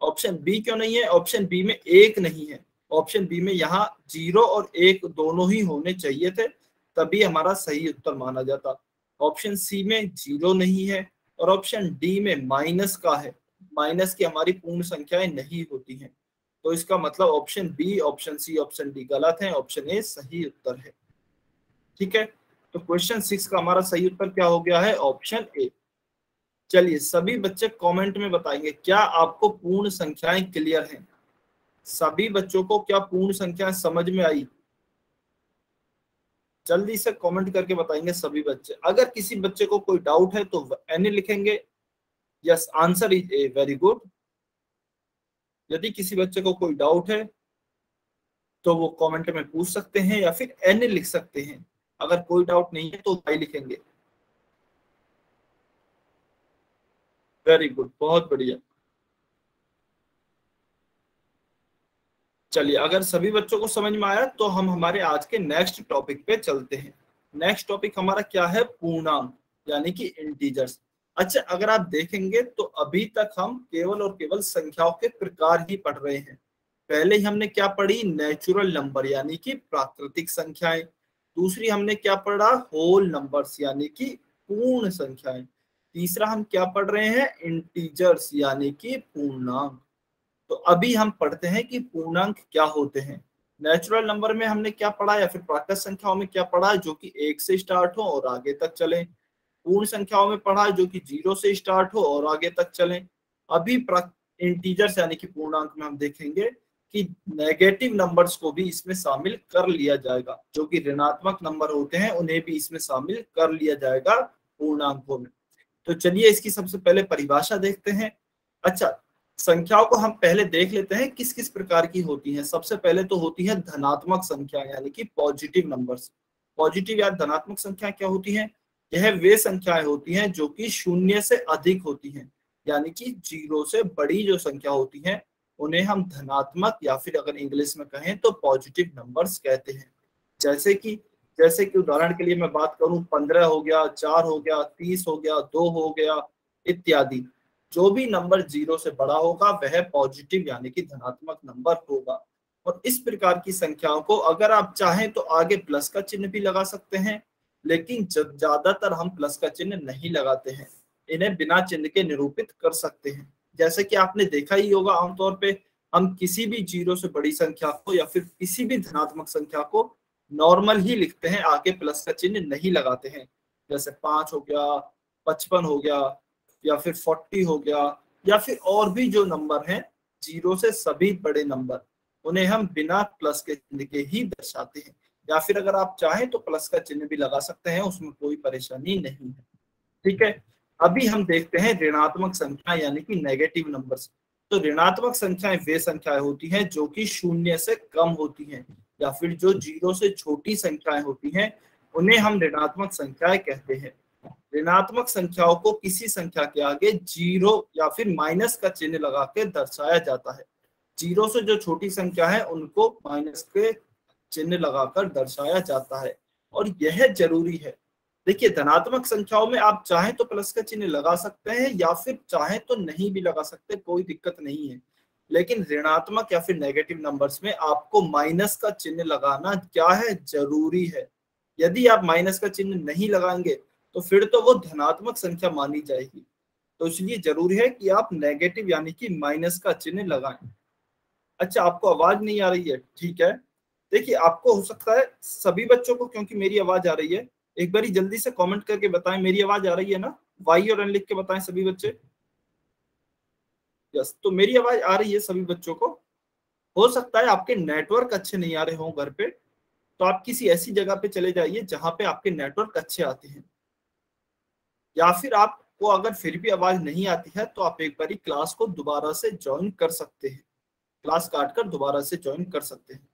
Speaker 1: ऑप्शन बी क्यों नहीं है? ऑप्शन बी में 1 नहीं है। ऑप्शन बी में यहाँ 0 और 1 दोनों ही होने चाहिए थे, तभी हमारा सही उत्तर माना जाता। ऑप्शन सी में 0 नहीं है और ऑप्शन डी में माइनस का है। माइनस की हमारी पूर्ण संख्याएं नहीं होती हैं, तो इसका मतलब ऑप्शन बी, ऑप्शन सी, ऑप्शन डी गलत है, ऑप्शन ए सही उत्तर है। ठीक है, तो क्वेश्चन 6 का हमारा सही उत्तर क्या हो गया है? Option A. चलिए सभी बच्चे कमेंट में बताएंगे क्या आपको पूर्ण संख्याएं क्लियर हैं? सभी बच्चों को क्या पूर्ण संख्याएं समझ में आई? जल्दी से कमेंट करके बताएंगे सभी बच्चे। अगर किसी बच्चे को कोई डाउट है तो एनी लिखेंगे, yes answer is a, very good. यदि किसी बच्चे को कोई डाउट है तो वो कमेंट में पूछ सकते हैं या फिर एनी लिख सकते हैं। अगर कोई डाउट नहीं है तो भाई लिखेंगे। वेरी गुड, बहुत बढ़िया। चलिए, अगर सभी बच्चों को समझ में आया तो हम हमारे आज के नेक्स्ट टॉपिक पे चलते हैं। नेक्स्ट टॉपिक हमारा क्या है? पूर्णांक यानी कि इंटीजर्स। अच्छा, अगर आप देखेंगे तो अभी तक हम केवल और केवल संख्याओं के प्रकार ही पढ़ रहे हैं। पहले ही हमने क्या पढ़ी? नेचुरल नंबर यानी कि प्राकृतिक संख्याएं। दूसरी हमने क्या पढ़ा? होल नंबर्स यानी कि पूर्ण संख्याएं। तीसरा हम क्या पढ़ रहे हैं? इंटीजर्स यानी कि पूर्णांक। तो अभी हम पढ़ते हैं कि पूर्णांक क्या होते हैं। नेचुरल नंबर में हमने क्या पढ़ा या फिर प्राकृतिक संख्याओं में क्या पढ़ा? जो कि 1 से स्टार्ट हो और आगे तक चले। पूर्ण संख्याओं में पढ़ा जो कि 0 से स्टार्ट हो और आगे तक चले। अभी इंटीजर्स यानी कि पूर्णांक में हम देखेंगे कि नेगेटिव नंबर्स को भी इसमें शामिल कर लिया जाएगा। जो कि ऋणात्मक नंबर होते हैं उन्हें भी इसमें शामिल कर लिया जाएगा पूर्णांकों में। तो चलिए इसकी सबसे पहले परिभाषा देखते हैं। अच्छा, संख्याओं को हम पहले देख लेते हैं किस किस प्रकार की होती हैं। सबसे पहले तो होती है धनात्मक संख्या यानी कि पॉजिटिव नंबर्स। पॉजिटिव या धनात्मक संख्या क्या होती हैं? यह वे संख्याएं होती हैं जो कि 0 से अधिक होती हैं, यानी कि 0 से बड़ी जो संख्या होती हैं उन्हें हम धनात्मक या फिर अगर इंग्लिश में कहें तो पॉजिटिव नंबर्स कहते हैं। जैसे कि उदाहरण के लिए मैं बात करूं, 15 हो गया, 4 हो गया, 30 हो गया, 2 हो गया इत्यादि। जो भी नंबर 0 से बड़ा होगा वह पॉजिटिव यानी कि धनात्मक नंबर होगा। और इस प्रकार की संख्याओं को अगर आप चाहें तो आगे प्लस का चिन्ह भी लगा सकते हैं, लेकिन ज्यादातर हम प्लस का चिन्ह नहीं लगाते हैं। इन्हें बिना चिन्ह के निरूपित कर सकते हैं। जैसे कि आपने देखा ही होगा, आमतौर पे हम किसी भी 0 से बड़ी संख्या को या फिर किसी भी धनात्मक संख्या को नॉर्मल ही लिखते हैं, आगे प्लस का चिन्ह नहीं लगाते हैं। जैसे 5 हो गया, 55 हो गया, या फिर 40 हो गया, या फिर और भी जो नंबर हैं 0 से सभी बड़े नंबर, उन्हें हम बिना प्लस के चिन्ह के ही दर्शाते हैं। या फिर अगर आप चाहें तो प्लस का चिन्ह भी लगा सकते हैं, उसमें कोई परेशानी नहीं है। ठीक है, अभी हम देखते हैं ऋणात्मक संख्या यानी कि नेगेटिव नंबर्स। तो ऋणात्मक संख्याएं वे संख्याएं होती हैं जो कि 0 से कम होती हैं, या फिर जो 0 से छोटी संख्याएं होती हैं उन्हें हम ऋणात्मक संख्याएं कहते हैं। ऋणात्मक संख्याओं को किसी संख्या के आगे 0 या फिर माइनस का चिन्ह लगा के दर्शाया जाता है। 0 से जो छोटी संख्या है उनको माइनस के चिन्ह लगाकर दर्शाया जाता है, और यह जरूरी है। देखिए, धनात्मक संख्याओं में आप चाहें तो प्लस का चिन्ह लगा सकते हैं या फिर चाहें तो नहीं भी लगा सकते, कोई दिक्कत नहीं है। लेकिन ऋणात्मक या फिर नेगेटिव नंबर्स में आपको माइनस का चिन्ह लगाना क्या है? जरूरी है। यदि आप माइनस का चिन्ह नहीं लगाएंगे तो फिर तो वो धनात्मक संख्या मानी जाएगी। तो इसलिए जरूरी है कि आप नेगेटिव यानी कि माइनस का चिन्ह लगाएं। अच्छा, आपको आवाज नहीं आ रही है? ठीक है, देखिए आपको हो सकता है सभी बच्चों को, क्योंकि मेरी आवाज आ रही है, एक बारी जल्दी से कमेंट करके बताएं मेरी आवाज आ रही है ना। वाई और एन लिख के बताएं सभी बच्चे। यस, तो मेरी आवाज आ रही है सभी बच्चों को। हो सकता है आपके नेटवर्क अच्छे नहीं आ रहे हों घर पे, तो आप किसी ऐसी जगह पे चले जाइए जहां पे आपके नेटवर्क अच्छे आते हैं। या फिर आपको अगर फिर भी आवाज नहीं आती है तो आप एक बारी क्लास को दोबारा से ज्वाइन कर सकते हैं, क्लास काट कर दोबारा से ज्वाइन कर सकते हैं।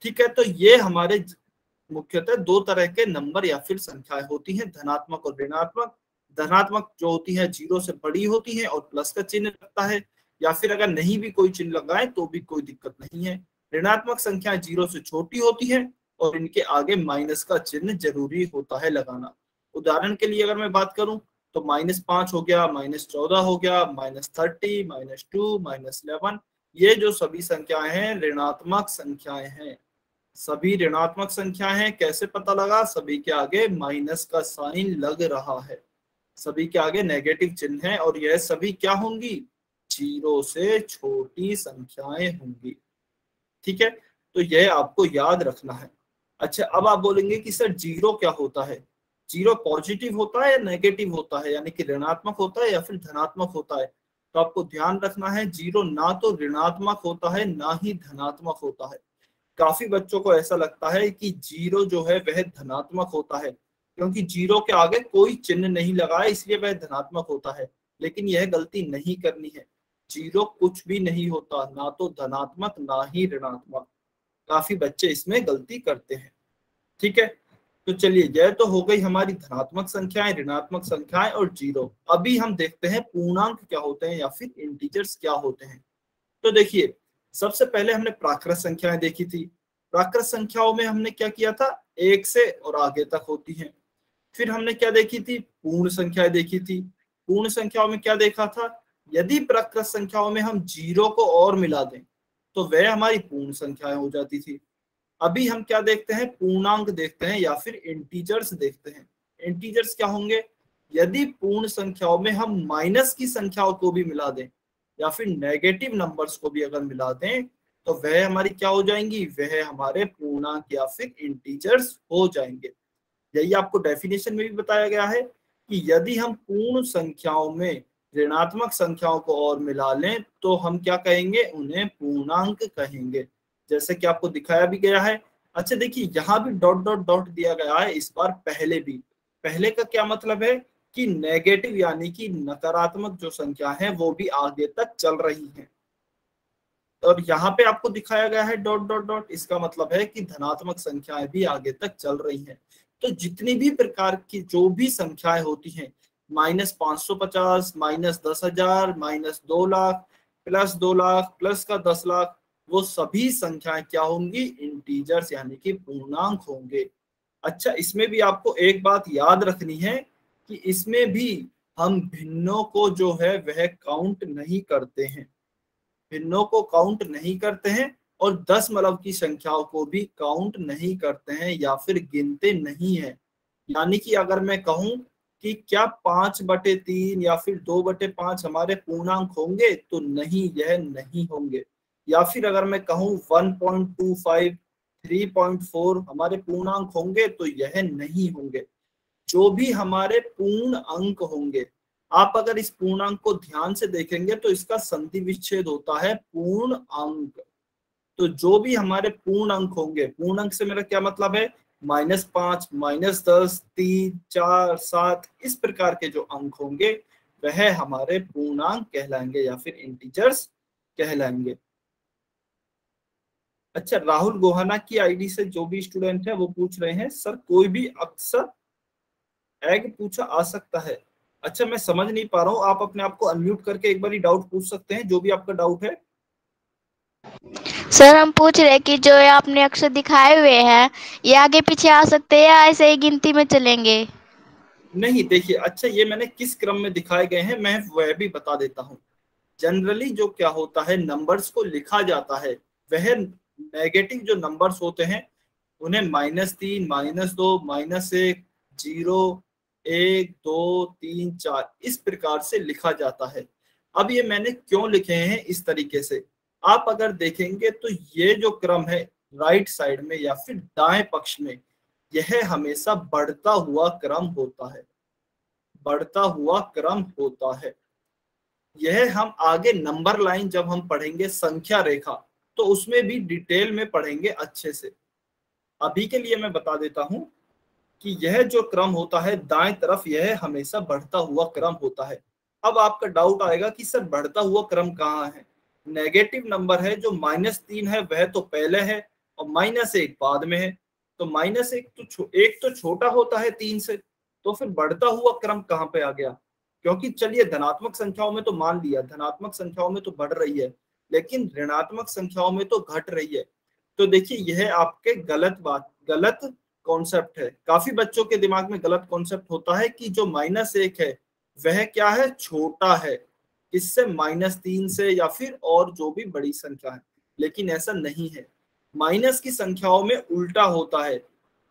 Speaker 1: ठीक है, तो ये हमारे मुख्यतः 2 तरह के नंबर या फिर संख्याएं होती हैं, धनात्मक और ऋणात्मक। धनात्मक जो होती है 0 से बड़ी होती है और प्लस का चिन्ह लगता है, या फिर अगर नहीं भी कोई चिन्ह लगाए तो भी कोई दिक्कत नहीं है। ऋणात्मक संख्याएं 0 से छोटी होती है और इनके आगे माइनस का चिन्ह जरूरी होता है लगाना। उदाहरण के लिए अगर मैं बात करूं तो -5 हो गया, -14 हो गया, -30, -2, -11, ये जो सभी संख्याएं हैं ऋणात्मक संख्याएं हैं। सभी ऋणात्मक संख्याएं हैं। कैसे पता लगा? सभी के आगे माइनस का साइन लग रहा है, सभी के आगे नेगेटिव चिन्ह है, और यह सभी क्या होंगी? 0 से छोटी संख्याएं होंगी। ठीक है, तो यह आपको याद रखना है। अच्छा, अब आप बोलेंगे कि सर 0 क्या होता है? 0 पॉजिटिव होता है या नेगेटिव होता है, यानी कि ऋणात्मक होता है या फिर धनात्मक होता है? तो आपको ध्यान रखना है, 0 ना तो ऋणात्मक होता है ना ही धनात्मक होता है। काफी बच्चों को ऐसा लगता है कि 0 जो है वह धनात्मक होता है, क्योंकि 0 के आगे कोई चिन्ह नहीं लगा है इसलिए वह धनात्मक होता है। लेकिन यह गलती नहीं करनी है। 0 कुछ भी नहीं होता, ना तो धनात्मक ना ही ऋणात्मक। काफी बच्चे इसमें गलती करते हैं। ठीक है, तो चलिए यह तो हो गई हमारी धनात्मक संख्याएं, ऋणात्मक संख्याएं और जीरो। अभी हम देखते हैं पूर्णांक क्या होते हैं या फिर इंटीजर्स क्या होते हैं। तो देखिए सबसे पहले हमने प्राकृत संख्याएं देखी थी। प्राकृत संख्याओं में हमने क्या किया था, एक से और आगे तक होती हैं। फिर हमने क्या देखी थी, पूर्ण संख्याएं देखी थी। पूर्ण संख्याओं में क्या देखा था, यदि प्राकृत संख्याओं में हम जीरो को और मिला दें तो वह हमारी पूर्ण संख्याएं हो जाती थी। अभी हम क्या देखते हैं, पूर्णांक देखते हैं या फिर इंटीजर्स देखते हैं। इंटीजर्स क्या होंगे, यदि पूर्ण संख्याओं में हम माइनस की संख्याओं को भी मिला दें या फिर नेगेटिव नंबर्स को भी अगर मिला दें तो वह हमारी क्या हो जाएंगी, वह हमारे पूर्णांक या फिर इंटीजर्स हो जाएंगे। यही आपको डेफिनेशन में भी बताया गया है कि यदि हम पूर्ण संख्याओं में ऋणात्मक संख्याओं को और मिला लें तो हम क्या कहेंगे, उन्हें पूर्णांक कहेंगे, जैसे कि आपको दिखाया भी गया है। अच्छा देखिए यहाँ भी डॉट डॉट डॉट दिया गया है, इस बार पहले भी। पहले का क्या मतलब है कि नेगेटिव यानी कि नकारात्मक जो संख्या है वो भी आगे तक चल रही है। और यहाँ पे आपको दिखाया गया है डॉट डॉट डॉट, इसका मतलब है कि धनात्मक संख्याएं भी आगे तक चल रही हैं। तो जितनी भी प्रकार की जो भी संख्याएं होती हैं, -550, -10,000, -2 लाख, +2 लाख, प्लस का 10 लाख, वो सभी संख्याएं क्या होंगी, इंटीजर्स यानी कि पूर्णांक होंगे। अच्छा इसमें भी आपको एक बात याद रखनी है कि इसमें भी हम भिन्नों को जो है वह काउंट नहीं करते हैं, भिन्नों को काउंट नहीं करते हैं और 10 मतलब की संख्याओं को भी काउंट नहीं करते हैं या फिर गिनते नहीं है। यानी कि अगर मैं कहूं कि क्या 5/3 या फिर 2/5 हमारे पूर्णांक होंगे, तो नहीं, यह नहीं होंगे। या फिर अगर मैं कहूं 1.25, 3.4 हमारे पूर्णांक होंगे, तो यह नहीं होंगे। जो भी हमारे पूर्ण अंक होंगे, आप अगर इस पूर्णांक को ध्यान से देखेंगे तो इसका संधि विच्छेद होता है पूर्ण अंक। तो जो भी हमारे पूर्ण अंक होंगे, पूर्ण अंक से मेरा क्या मतलब है, -5, -10, 3, 4, 7, इस प्रकार के जो अंक होंगे वह हमारे पूर्णांक कहलाएंगे या फिर इंटीजर्स कहलाएंगे। अच्छा राहुल गोहाना की आईडी से जो भी स्टूडेंट है वो पूछ रहे हैं, सर कोई भी अक्सर एग पूछा आ सकता है। अच्छा मैं समझ नहीं पा रहा हूँ, आप अपने आप को अनम्यूट करके एक बार डाउट पूछ सकते हैं, जो भी आपका डाउट है।
Speaker 3: सर हम पूछ रहे कि जो आपने अक्षर दिखाए हुए हैं ये आगे पीछे आ सकते हैं या ऐसे ही गिनती में चलेंगे?
Speaker 1: नहीं देखिए, अच्छा ये मैंने किस क्रम में दिखाए गए हैं मैं वह भी बता देता हूँ। जनरली जो क्या होता है, नंबर्स को लिखा जाता है, वह नेगेटिव जो नंबर्स होते हैं उन्हें -3, -2, -1, 0, 1, 2, 3, 4 इस प्रकार से लिखा जाता है। अब ये मैंने क्यों लिखे हैं इस तरीके से, आप अगर देखेंगे तो ये जो क्रम है राइट साइड में या फिर दाएं पक्ष में, यह हमेशा बढ़ता हुआ क्रम होता है, बढ़ता हुआ क्रम होता है। यह हम आगे नंबर लाइन जब हम पढ़ेंगे संख्या रेखा तो उसमें भी डिटेल में पढ़ेंगे अच्छे से। अभी के लिए मैं बता देता हूं कि यह जो क्रम होता है दाएं तरफ, यह हमेशा बढ़ता हुआ क्रम होता है। अब आपका डाउट आएगा कि सर बढ़ता हुआ क्रम कहाँ है, नेगेटिव नंबर है जो -3 है वह तो पहले है और -1 बाद में है। तो -1 तो छोटा होता है 3 से, तो फिर बढ़ता हुआ क्रम कहाँ पे आ गया, क्योंकि चलिए धनात्मक संख्याओं में तो मान लिया, धनात्मक संख्याओं में तो बढ़ रही है लेकिन ऋणात्मक संख्याओं में तो घट रही है। तो देखिए यह आपके गलत कॉन्सेप्ट है। काफी बच्चों के दिमाग में गलत कॉन्सेप्ट होता है कि जो -1 है वह क्या है, छोटा है इससे, -3 से या फिर और जो भी बड़ी संख्या है, लेकिन ऐसा नहीं है। माइनस की संख्याओं में उल्टा होता है।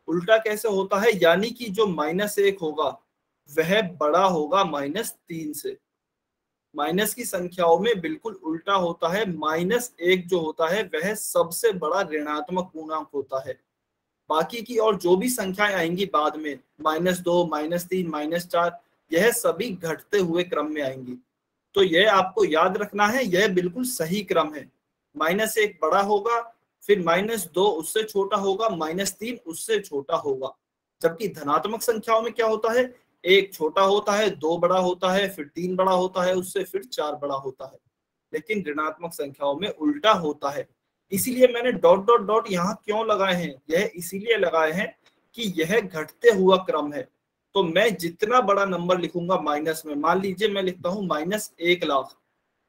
Speaker 1: उल्टा कैसे होता है, यानी कि जो -1 होगा वह बड़ा होगा -3 से। माइनस की संख्याओं में बिल्कुल उल्टा होता है, -1 जो होता है वह सबसे बड़ा ऋणात्मक पूर्णांक होता है। बाकी की और जो भी संख्याएं आएंगी बाद में, -2, -3, -4, यह सभी घटते हुए क्रम में आएंगी। तो यह आपको याद रखना है, यह बिल्कुल सही क्रम है। -1 बड़ा होगा, फिर -2 उससे छोटा होगा, -3 उससे छोटा होगा। जबकि धनात्मक संख्याओं में क्या होता है, 1 छोटा होता है, 2 बड़ा होता है, फिर 3 बड़ा होता है, उससे फिर 4 बड़ा होता है। लेकिन ऋणात्मक संख्याओं में उल्टा होता है। इसीलिए मैंने डॉट डॉट डॉट यहाँ क्यों लगाए हैं, यह इसीलिए लगाए हैं कि यह घटते हुआ क्रम है, तो मैं जितना बड़ा नंबर लिखूंगा माइनस में, मान लीजिए मैं लिखता हूं -1,00,000,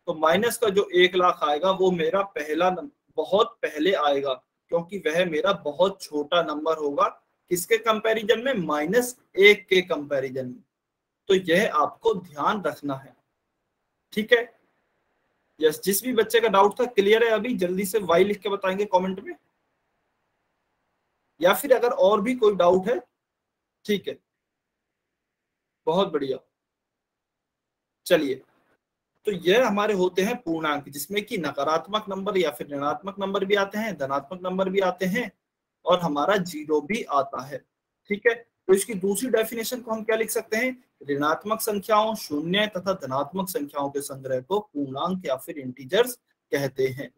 Speaker 1: तो माइनस का जो 1,00,000 आएगा वो मेरा पहला बहुत पहले आएगा, क्योंकि वह मेरा बहुत छोटा नंबर होगा किसके कंपैरिजन में, -1 के कंपैरिजन में। तो यह आपको ध्यान रखना है, ठीक है। यस, जिस भी बच्चे का डाउट था क्लियर है अभी, जल्दी से वाई लिख के बताएंगे कमेंट में, या फिर अगर और भी कोई डाउट है, ठीक है, बहुत बढ़िया। चलिए, तो यह हमारे होते हैं पूर्णांक, जिसमें कि नकारात्मक नंबर या फिर ऋणात्मक नंबर भी आते हैं, धनात्मक नंबर भी आते हैं, और हमारा जीरो भी आता है, ठीक है। तो इसकी दूसरी डेफिनेशन को हम क्या लिख सकते हैं, ऋणात्मक संख्याओं, शून्य तथा धनात्मक संख्याओं के संग्रह को पूर्णांक या फिर इंटीजर्स कहते हैं।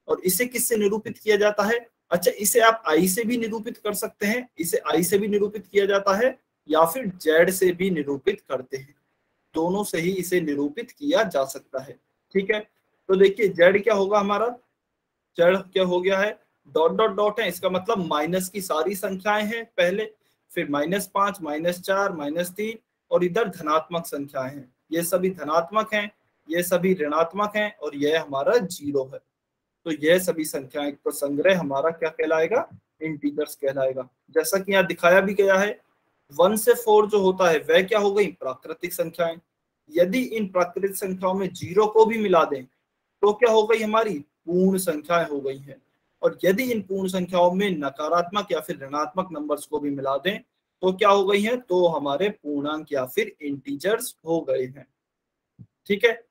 Speaker 1: और इसे किससे निरूपित किया जाता है, अच्छा इसे आप आई से भी निरूपित कर सकते हैं, इसे आई से भी निरूपित किया जाता है, या फिर जेड से भी निरूपित करते हैं, दोनों से ही इसे निरूपित किया जा सकता है, ठीक है। तो देखिए जेड क्या होगा हमारा, जेड क्या हो गया है, डॉट डॉट डॉट है, इसका मतलब माइनस की सारी संख्याएं हैं पहले, फिर -5, -4, -3, और इधर धनात्मक संख्याएं हैं, ये सभी धनात्मक हैं, ये सभी ऋणात्मक हैं, और यह हमारा जीरो है। तो यह सभी संख्याएं का संग्रह हमारा क्या कहलाएगा, इंटीजर्स कहलाएगा। जैसा कि यहाँ दिखाया भी गया है, 1 से 4 जो होता है वह क्या हो गई, प्राकृतिक संख्याएं। यदि इन प्राकृतिक संख्याओं में जीरो को भी मिला दें तो क्या हो गई, हमारी पूर्ण संख्याएं हो गई हैं। और यदि इन पूर्ण संख्याओं में नकारात्मक या फिर ऋणात्मक नंबर्स को भी मिला दें तो क्या हो गई है, तो हमारे पूर्णांक या फिर इंटीजर्स हो गए हैं, ठीक है।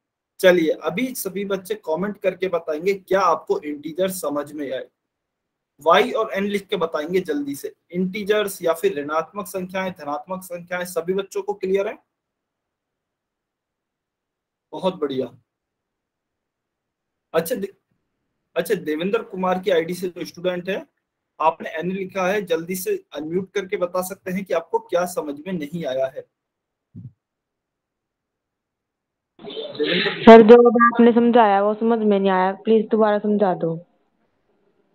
Speaker 1: चलिए, अभी सभी बच्चे कमेंट करके बताएंगे क्या आपको इंटीजर समझ में आए, y और n लिख के बताएंगे जल्दी से, इंटीजर्स या फिर ऋणात्मक संख्याएं, धनात्मक संख्याएं, सभी बच्चों को क्लियर है, बहुत बढ़िया। अच्छा देवेंद्र कुमार की आईडी से जो स्टूडेंट है, आपने n लिखा है, जल्दी से अनम्यूट करके बता सकते हैं कि आपको क्या समझ में नहीं आया है।
Speaker 2: सर जो आपने समझाया वो समझ में नहीं आया, प्लीज दोबारा समझा दो।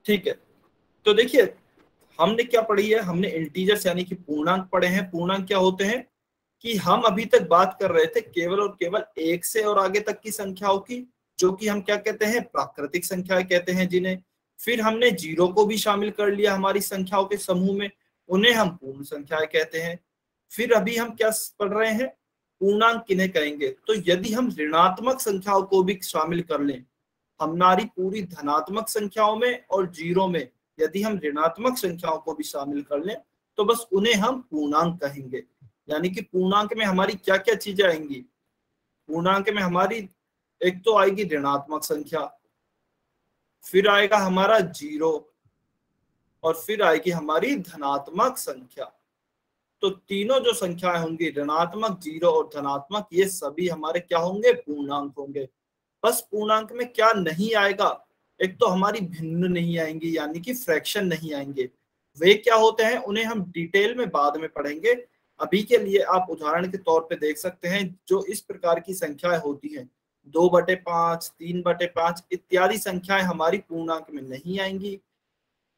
Speaker 1: ठीक है, तो देखिए हमने क्या पढ़ी है, हमने इंटीजर्स यानी कि पूर्णांक पढ़े हैं। पूर्णांक क्या होते हैं कि हम अभी तक बात कर रहे थे केवल और केवल 1 से और आगे तक की संख्याओं की, जो कि हम क्या कहते हैं, प्राकृतिक संख्याएं कहते हैं जिन्हें। फिर हमने जीरो को भी शामिल कर लिया हमारी संख्याओं के समूह में, उन्हें हम पूर्ण संख्याएं कहते हैं। फिर अभी हम क्या पढ़ रहे हैं, पूर्णांक किन्हें कहेंगे, तो यदि हम ऋणात्मक संख्याओं को भी शामिल कर लें हमारी पूरी धनात्मक संख्याओं में और जीरो में, यदि हम ऋणात्मक संख्याओं को भी शामिल कर लें तो बस उन्हें हम पूर्णांक कहेंगे। यानी कि पूर्णांक में हमारी क्या क्या चीजें आएंगी, पूर्णांक में हमारी एक तो आएगी ऋणात्मक संख्या, फिर आएगा हमारा जीरो, और फिर आएगी हमारी धनात्मक संख्या। तो तीनों जो संख्याएं होंगी, ऋणात्मक, जीरो और धनात्मक, ये सभी हमारे क्या होंगे, पूर्णांक होंगे। बस पूर्णांक में क्या नहीं आएगा, एक तो हमारी भिन्न नहीं आएंगी यानी कि फ्रैक्शन नहीं आएंगे। वे क्या होते हैं उन्हें हम डिटेल में बाद में पढ़ेंगे। अभी के लिए आप उदाहरण के तौर पे देख सकते हैं, जो इस प्रकार की संख्याएं होती हैं 2/5, 3/5 इत्यादि संख्याएं हमारी पूर्णांक में नहीं आएंगी,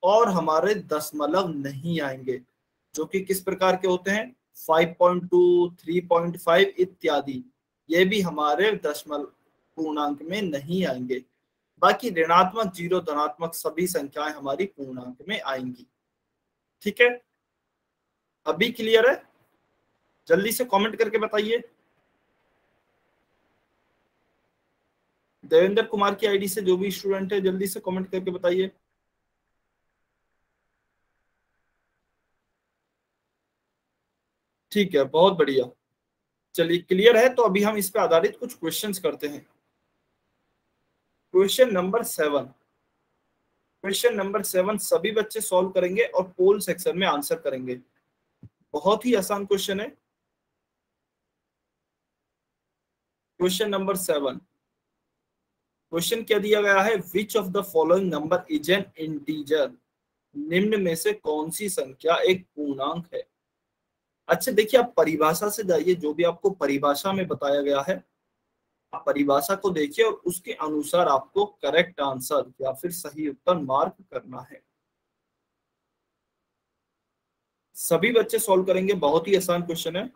Speaker 1: और हमारे दशमलव नहीं आएंगे, जो कि किस प्रकार के होते हैं 5.2, 3.5 इत्यादि, ये भी हमारे दशमलव पूर्णांक में नहीं आएंगे। बाकी ऋणात्मक, जीरो, धनात्मक सभी संख्याएं हमारी पूर्णांक में आएंगी, ठीक है। अभी क्लियर है, जल्दी से कमेंट करके बताइए। देवेंद्र कुमार की आईडी से जो भी स्टूडेंट है जल्दी से कमेंट करके बताइए। ठीक है, बहुत बढ़िया। चलिए क्लियर है, तो अभी हम इस पे आधारित कुछ क्वेश्चंस करते हैं। क्वेश्चन नंबर 7, क्वेश्चन नंबर 7 सभी बच्चे सॉल्व करेंगे और पोल सेक्शन में आंसर करेंगे। बहुत ही आसान क्वेश्चन है। क्वेश्चन नंबर 7, क्वेश्चन क्या दिया गया है, which of the following number is an integer, निम्न में से कौन सी संख्या एक पूर्णांक है। अच्छा देखिए, आप परिभाषा से जाइए, जो भी आपको परिभाषा में बताया गया है आप परिभाषा को देखिए और उसके अनुसार आपको करेक्ट आंसर या फिर सही उत्तर मार्क करना है। सभी बच्चे सॉल्व करेंगे, बहुत ही आसान क्वेश्चन है।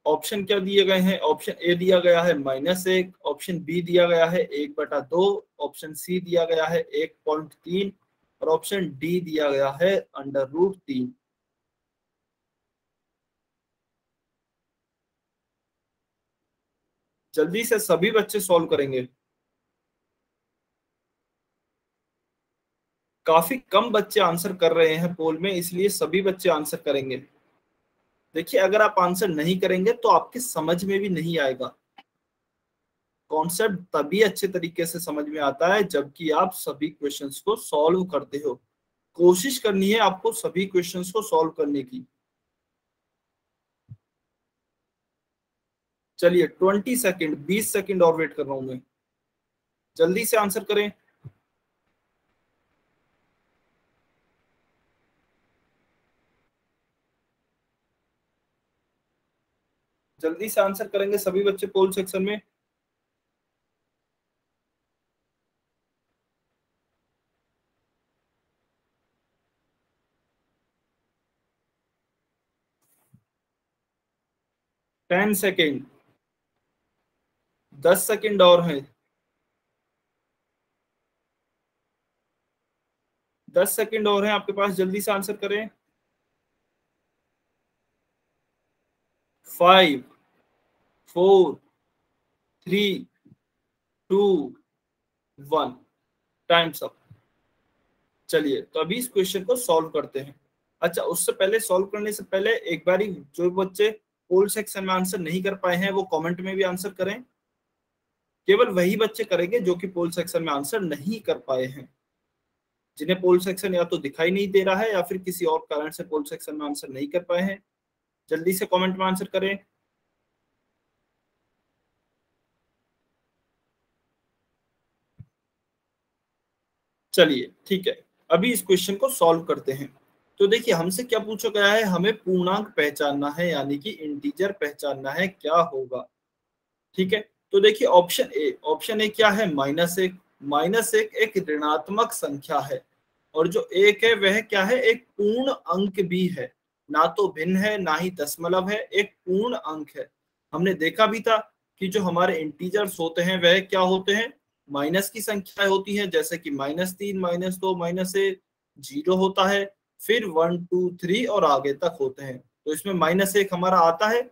Speaker 1: ऑप्शन क्या दिए गए हैं? ऑप्शन ए दिया गया है -1, ऑप्शन बी दिया गया है 1/2, ऑप्शन सी दिया गया है 1.3 और ऑप्शन डी दिया गया है √3। जल्दी से सभी बच्चे सॉल्व करेंगे। काफी कम बच्चे आंसर कर रहे हैं पोल में, इसलिए सभी बच्चे आंसर करेंगे। देखिए, अगर आप आंसर नहीं करेंगे तो आपके समझ में भी नहीं आएगा। कॉन्सेप्ट तभी अच्छे तरीके से समझ में आता है जबकि आप सभी क्वेश्चंस को सॉल्व करते हो। कोशिश करनी है आपको सभी क्वेश्चंस को सॉल्व करने की। चलिए 20 सेकंड, 20 सेकंड और वेट कर रहा हूं मैं, जल्दी से आंसर करें। जल्दी से आंसर करेंगे सभी बच्चे पोल सेक्शन में। टेन सेकेंड, 10 सेकेंड और हैं। 10 सेकेंड और हैं आपके पास, जल्दी से आंसर करें। 5 4 3 2 1, टाइम्स अप। चलिए, तो अभी इस क्वेश्चन को सॉल्व करते हैं। अच्छा, उससे पहले, सॉल्व करने से पहले एक बारी जो बच्चे पोल सेक्शन में आंसर नहीं कर पाए हैं वो कमेंट में भी आंसर करें। केवल वही बच्चे करेंगे जो कि पोल सेक्शन में आंसर नहीं कर पाए हैं, जिन्हें पोल सेक्शन या तो दिखाई नहीं दे रहा है या फिर किसी और कारण से पोल सेक्शन में आंसर नहीं कर पाए हैं। जल्दी से कमेंट में आंसर करें। चलिए ठीक है, अभी इस क्वेश्चन को सॉल्व करते हैं। तो देखिए, हमसे क्या पूछा गया है, हमें पूर्णांक पहचानना है, यानी कि इंटीजर पहचानना है, क्या होगा। ठीक है, तो देखिए ऑप्शन ए क्या है? -1। -1 एक ऋणात्मक संख्या है और जो 1 है वह क्या है? एक पूर्ण अंक भी है, ना तो भिन्न है ना ही दशमलव है, एक पूर्ण अंक है। हमने देखा भी था कि जो हमारे इंटीजर्स होते हैं वह क्या होते हैं? माइनस की संख्या होती है, जैसे कि -3, -2, -1, 0 होता है, फिर 1 2 3 और आगे तक होते हैं। तो इसमें -1 हमारा आता है,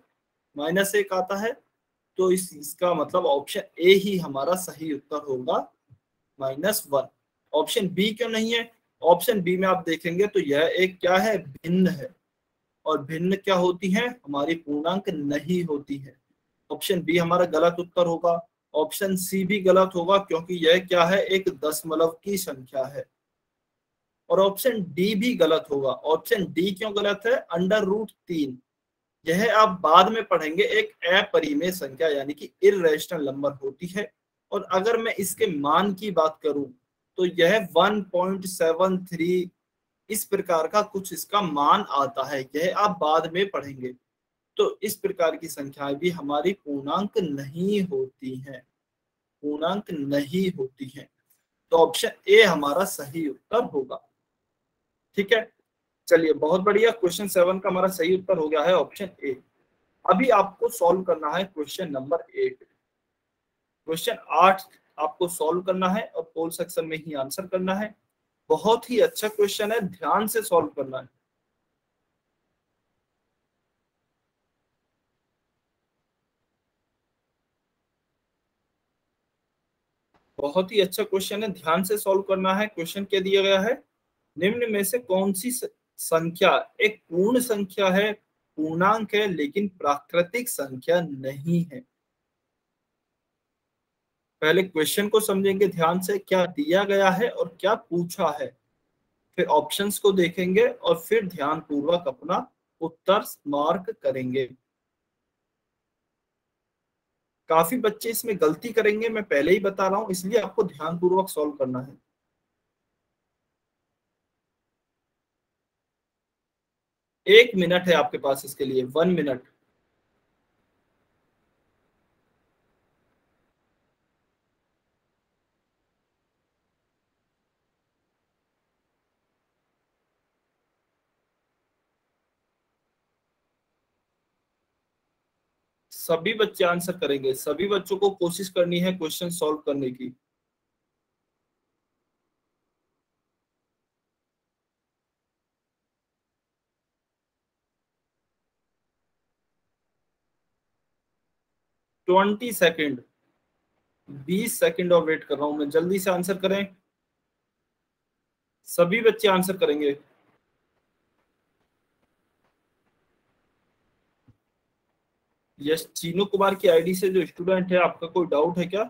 Speaker 1: -1 आता है, तो इसका मतलब ऑप्शन ए ही हमारा सही उत्तर होगा, -1। ऑप्शन बी क्यों नहीं है? ऑप्शन बी में आप देखेंगे तो यह एक क्या है? भिन्न है, और भिन्न क्या होती है? हमारी पूर्णांक नहीं होती है। ऑप्शन बी हमारा गलत उत्तर होगा। ऑप्शन सी भी गलत होगा क्योंकि यह क्या है? एक दशमलव की संख्या है। और ऑप्शन डी भी गलत होगा। ऑप्शन डी क्यों गलत है? √3, यह आप बाद में पढ़ेंगे, एक अपरिमेय संख्या यानी कि इर्रेशनल नंबर होती है। और अगर मैं इसके मान की बात करूं तो यह 1.73 इस प्रकार का कुछ इसका मान आता है, यह आप बाद में पढ़ेंगे। तो इस प्रकार की संख्याएं भी हमारी पूर्णांक नहीं होती हैं, पूर्णांक नहीं होती हैं। तो ऑप्शन ए हमारा सही उत्तर होगा। ठीक है, चलिए बहुत बढ़िया, क्वेश्चन 7 का हमारा सही उत्तर हो गया है ऑप्शन ए। अभी आपको सॉल्व करना है क्वेश्चन नंबर 8। क्वेश्चन 8 आपको सॉल्व करना है और पोल सेक्शन में ही आंसर करना है। बहुत ही अच्छा क्वेश्चन है, ध्यान से सॉल्व करना है। बहुत ही अच्छा क्वेश्चन है, ध्यान से सॉल्व करना है। क्वेश्चन क्या दिया गया है? निम्न में से कौन सी संख्या एक पूर्ण संख्या है, पूर्णांक है, लेकिन प्राकृतिक संख्या नहीं है? पहले क्वेश्चन को समझेंगे ध्यान से, क्या दिया गया है और क्या पूछा है, फिर ऑप्शंस को देखेंगे और फिर ध्यान पूर्वक अपना उत्तर मार्क करेंगे। काफी बच्चे इसमें गलती करेंगे, मैं पहले ही बता रहा हूं, इसलिए आपको ध्यान पूर्वक सॉल्व करना है। एक मिनट है आपके पास इसके लिए, 1 मिनट। सभी बच्चे आंसर करेंगे, सभी बच्चों को कोशिश करनी है क्वेश्चन सॉल्व करने की। ट्वेंटी सेकेंड, 20 सेकेंड और वेट कर रहा हूं मैं, जल्दी से आंसर करें, सभी बच्चे आंसर करेंगे। यस, चीनू कुमार की आईडी से जो स्टूडेंट है, आपका कोई डाउट है क्या?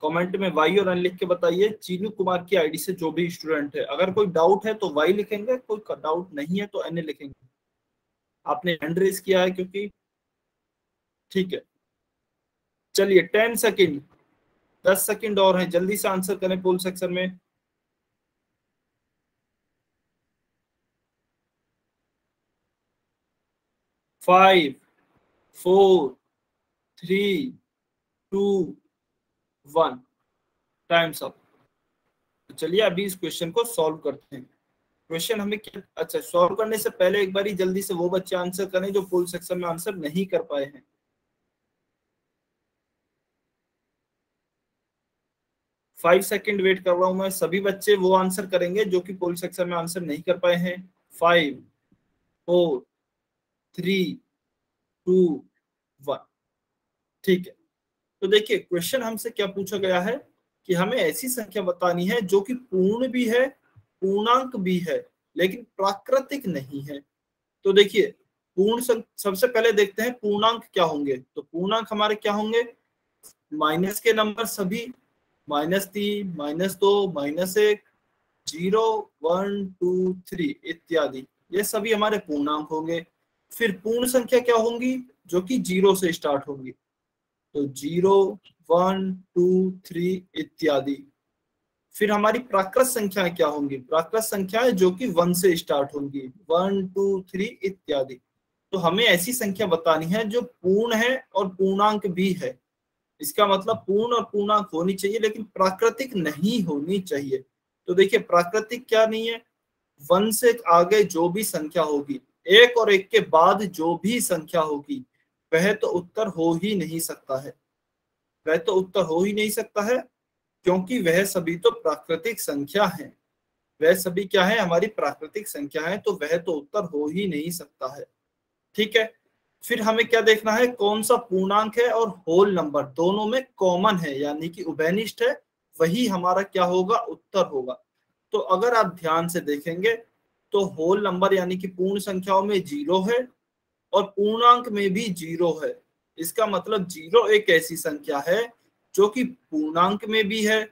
Speaker 1: कमेंट में वाई और एन लिख के बताइए, चीनू कुमार की आईडी से जो भी स्टूडेंट है। अगर कोई डाउट है तो वाई लिखेंगे, कोई डाउट नहीं है तो एन लिखेंगे। आपने हैंड रेज किया है क्योंकि, ठीक है। चलिए 10 सेकेंड, 10 सेकेंड और है, जल्दी से आंसर करें पोल सेक्शन में। Five, 4, 3, 2, 1, times up. चलिए अभी इस क्वेश्चन को सॉल्व करते हैं। क्वेश्चन हमें क्या, अच्छा, सॉल्व करने से पहले एक बारी जल्दी से वो बच्चे आंसर करें जो पोल सेक्शन में आंसर नहीं कर पाए हैं। 5 सेकेंड वेट कर रहा हूं मैं, सभी बच्चे वो आंसर करेंगे जो कि पोल सेक्शन में आंसर नहीं कर पाए हैं। 5, 4, 3, 2, 1, ठीक है। तो देखिए क्वेश्चन हमसे क्या पूछा गया है कि हमें ऐसी संख्या बतानी है जो कि पूर्ण भी है, पूर्णांक भी है, लेकिन प्राकृतिक नहीं है। तो देखिए सबसे पहले देखते हैं पूर्णांक क्या होंगे। तो पूर्णांक हमारे क्या होंगे, माइनस के नंबर सभी, -3, -2, -1, 0, 1, 2, 3 इत्यादि, ये सभी हमारे पूर्णांक होंगे। फिर पूर्ण संख्या क्या होंगी, जो कि 0 से स्टार्ट होंगी। तो 0, 1, 2, 3 इत्यादि। फिर हमारी प्राकृत संख्याएं क्या होंगी, प्राकृत संख्याएं जो कि 1 से स्टार्ट होंगी, 1, 2, 3 इत्यादि। तो हमें ऐसी संख्या बतानी है जो पूर्ण है और पूर्णांक भी है। इसका मतलब पूर्ण और पूर्णांक होनी चाहिए, लेकिन प्राकृतिक नहीं होनी चाहिए। तो देखिए प्राकृतिक क्या नहीं है, 1 से आगे जो भी संख्या होगी, 1 और 1 के बाद जो भी संख्या होगी, वह तो उत्तर हो ही नहीं सकता है, वह तो उत्तर हो ही नहीं सकता है, क्योंकि वह सभी तो प्राकृतिक संख्या है। वह सभी क्या है, हमारी प्राकृतिक संख्या है, तो वह तो उत्तर हो ही नहीं सकता है। ठीक है। फिर हमें क्या देखना है, कौन सा पूर्णांक है और होल नंबर दोनों में कॉमन है, यानी कि उभयनिष्ठ है, वही हमारा क्या होगा, उत्तर होगा। तो अगर आप ध्यान से देखेंगे तो होल नंबर यानी कि पूर्ण संख्याओं में 0 है और पूर्णांक में भी 0 है। इसका मतलब 0 एक ऐसी संख्या है जो कि पूर्णांक में भी है,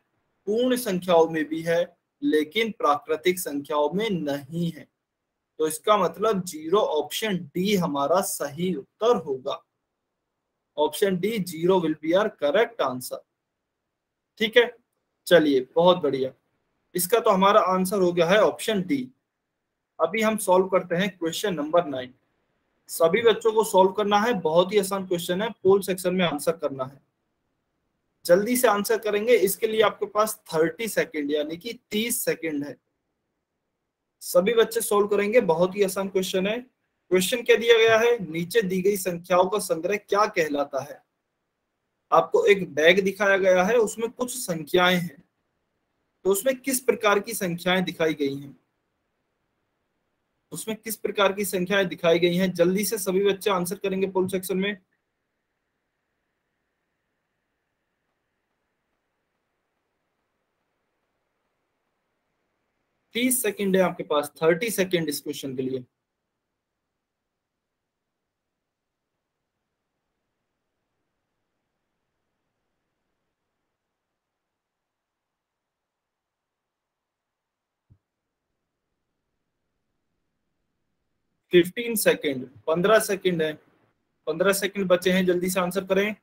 Speaker 1: पूर्ण संख्याओं में भी है, लेकिन प्राकृतिक संख्याओं में नहीं है। तो इसका मतलब 0, ऑप्शन डी हमारा सही उत्तर होगा। Option D, 0 will be our correct answer. ठीक है, चलिए बहुत बढ़िया। इसका तो हमारा आंसर हो गया है ऑप्शन डी। अभी हम सॉल्व करते हैं क्वेश्चन नंबर 9। सभी बच्चों को सॉल्व करना है, बहुत ही आसान क्वेश्चन है, पोल सेक्शन में आंसर करना है। जल्दी से आंसर करेंगे, इसके लिए आपके पास 30 सेकेंड यानी कि 30 सेकेंड है। सभी बच्चे सॉल्व करेंगे, बहुत ही आसान क्वेश्चन है। क्वेश्चन क्या दिया गया है, नीचे दी गई संख्याओं का संग्रह क्या कहलाता है। आपको एक बैग दिखाया गया है, उसमें कुछ संख्याएं हैं, तो उसमें किस प्रकार की संख्याएं दिखाई गई हैं, उसमें किस प्रकार की संख्याएं दिखाई गई हैं। जल्दी से सभी बच्चे आंसर करेंगे पोल सेक्शन में। तीस सेकेंड है आपके पास, 30 सेकेंड इस क्वेश्चन के लिए। फिफ्टीन सेकेंड, 15 सेकेंड है, 15 सेकेंड बचे हैं, जल्दी से आंसर करें।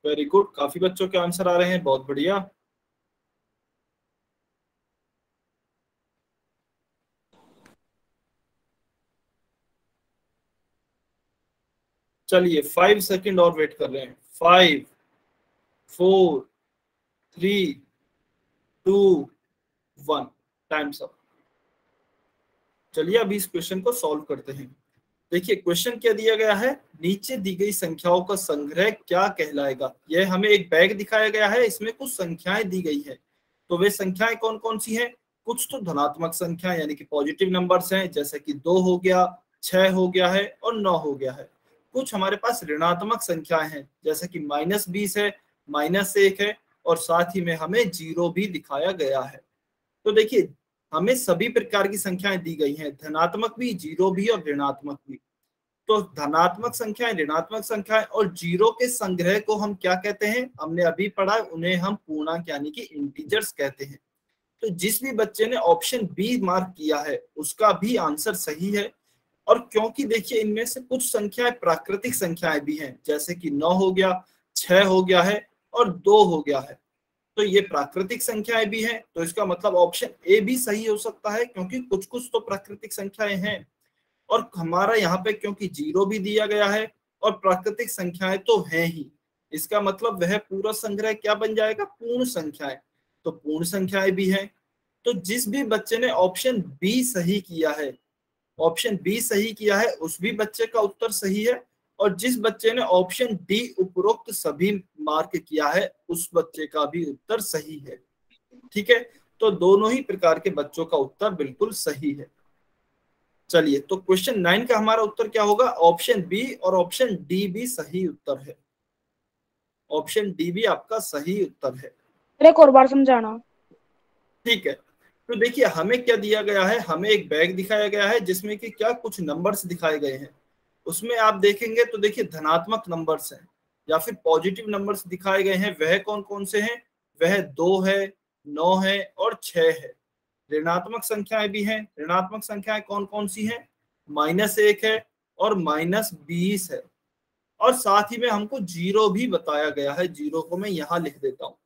Speaker 1: वेरी गुड, काफी बच्चों के आंसर आ रहे हैं, बहुत बढ़िया। चलिए 5 सेकेंड और वेट कर रहे हैं। 5, 4, 3, 2 1 टाइम्स अप। चलिए अभी इस क्वेश्चन को सॉल्व करते हैं। देखिए क्वेश्चन क्या दिया गया है, नीचे दी गई संख्याओं का संग्रह क्या कहलाएगा। यह हमें एक बैग दिखाया गया है, इसमें कुछ संख्याएं दी गई है। तो वे संख्याएं कौन कौन सी हैं? कुछ तो धनात्मक संख्या यानी कि पॉजिटिव नंबर्स हैं, जैसे कि 2 हो गया, 6 हो गया है और 9 हो गया है। कुछ हमारे पास ऋणात्मक संख्याएं हैं, जैसे कि -20 है, -1 है और साथ ही में हमें 0 भी दिखाया गया है। तो देखिए हमें सभी प्रकार की संख्याएं दी गई हैं, धनात्मक भी, 0 भी और ऋणात्मक भी। तो धनात्मक संख्याएं, ऋणात्मक संख्याएं और 0 के संग्रह को हम क्या कहते हैं? हमने अभी पढ़ा, उन्हें हम पूर्णांक यानी कि इंटीजर्स कहते हैं। तो जिस भी बच्चे ने ऑप्शन बी मार्क किया है उसका भी आंसर सही है। और क्योंकि देखिए इनमें से कुछ संख्याएं प्राकृतिक संख्याएं भी हैं, जैसे कि 9 हो गया, 6 हो गया है और 2 हो गया है, तो ये प्राकृतिक संख्याएं भी हैं। तो इसका मतलब ऑप्शन ए भी सही हो सकता है, क्योंकि कुछ कुछ तो प्राकृतिक संख्याएं हैं। और हमारा यहाँ पे क्योंकि 0 भी दिया गया है और प्राकृतिक संख्याएं तो हैं ही, इसका मतलब वह पूरा संग्रह क्या बन जाएगा? पूर्ण संख्याएं। तो पूर्ण संख्याएं भी हैं। तो जिस भी बच्चे ने ऑप्शन बी सही किया है, ऑप्शन बी सही किया है, उस भी बच्चे का उत्तर सही है। और जिस बच्चे ने ऑप्शन डी उपरोक्त सभी मार्क किया है, उस बच्चे का भी उत्तर सही है। ठीक है, तो दोनों ही प्रकार के बच्चों का उत्तर बिल्कुल सही है। चलिए तो क्वेश्चन 9 का हमारा उत्तर क्या होगा? ऑप्शन बी और ऑप्शन डी भी सही उत्तर है। ऑप्शन डी भी आपका सही उत्तर है।
Speaker 2: एक और बार समझाना।
Speaker 1: ठीक है, तो देखिए हमें क्या दिया गया है, हमें एक बैग दिखाया गया है जिसमें कि क्या कुछ नंबर्स दिखाए गए हैं। उसमें आप देखेंगे तो देखिए धनात्मक नंबर्स हैं या फिर पॉजिटिव नंबर्स दिखाए गए हैं। वह कौन कौन से हैं? वह 2 है, 9 है और 6 है। ऋणात्मक संख्याएं भी हैं। ऋणात्मक संख्याएं कौन कौन सी हैं? -1 है और -20 है। और साथ ही में हमको 0 भी बताया गया है, 0 को मैं यहाँ लिख देता हूँ।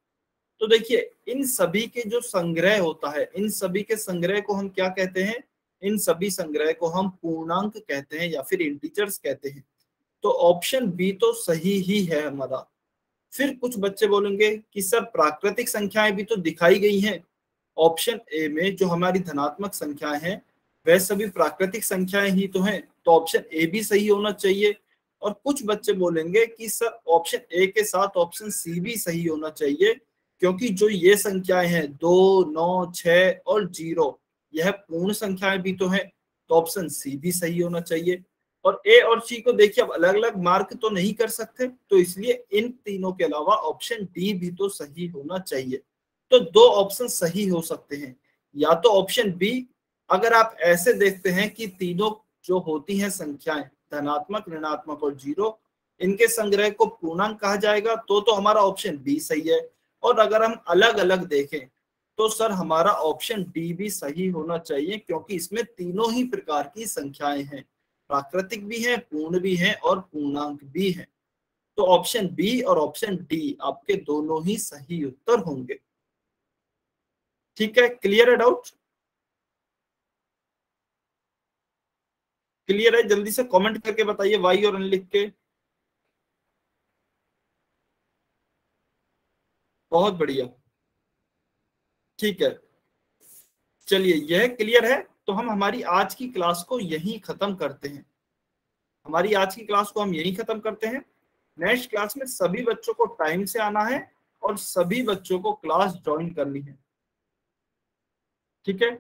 Speaker 1: तो देखिए इन सभी के जो संग्रह होता है, इन सभी के संग्रह को हम क्या कहते हैं? इन सभी संग्रह को हम पूर्णांक कहते हैं या फिर इंटीजर्स कहते हैं। तो ऑप्शन बी तो सही ही है हमारा। फिर कुछ बच्चे बोलेंगे कि सर प्राकृतिक संख्याएं भी तो दिखाई गई हैं ऑप्शन ए में, जो हमारी धनात्मक संख्याएं हैं वह सभी प्राकृतिक संख्याएं ही तो हैं, तो ऑप्शन ए भी सही होना चाहिए। और कुछ बच्चे बोलेंगे कि सर ऑप्शन ए के साथ ऑप्शन सी भी सही होना चाहिए, क्योंकि जो ये संख्याएं हैं 2, 9, 6 और 0, यह पूर्ण संख्याएं भी तो हैं, तो ऑप्शन सी भी सही होना चाहिए। और ए और सी को देखिए अब अलग अलग मार्क तो नहीं कर सकते, तो इसलिए इन तीनों के अलावा ऑप्शन डी भी तो सही होना चाहिए। तो 2 ऑप्शन सही हो सकते हैं, या तो ऑप्शन बी। अगर आप ऐसे देखते हैं कि तीनों जो होती हैं संख्याएं, धनात्मक, ऋणात्मक और 0, इनके संग्रह को पूर्णांक कहा जाएगा, तो हमारा ऑप्शन बी सही है। और अगर हम अलग अलग देखें तो सर हमारा ऑप्शन डी भी सही होना चाहिए, क्योंकि इसमें तीनों ही प्रकार की संख्याएं हैं, प्राकृतिक भी हैं, पूर्ण भी हैं और पूर्णांक भी हैं। तो ऑप्शन बी और ऑप्शन डी आपके दोनों ही सही उत्तर होंगे। ठीक है, क्लियर है डाउट? क्लियर है? जल्दी से कमेंट करके बताइए वाई और एन लिख के। बहुत बढ़िया, ठीक है। चलिए यह क्लियर है, तो हम हमारी आज की क्लास को यहीं खत्म करते हैं। हमारी आज की क्लास को हम यहीं खत्म करते हैं। नेक्स्ट क्लास में सभी बच्चों को टाइम से आना है और सभी बच्चों को क्लास ज्वाइन करनी है। ठीक है।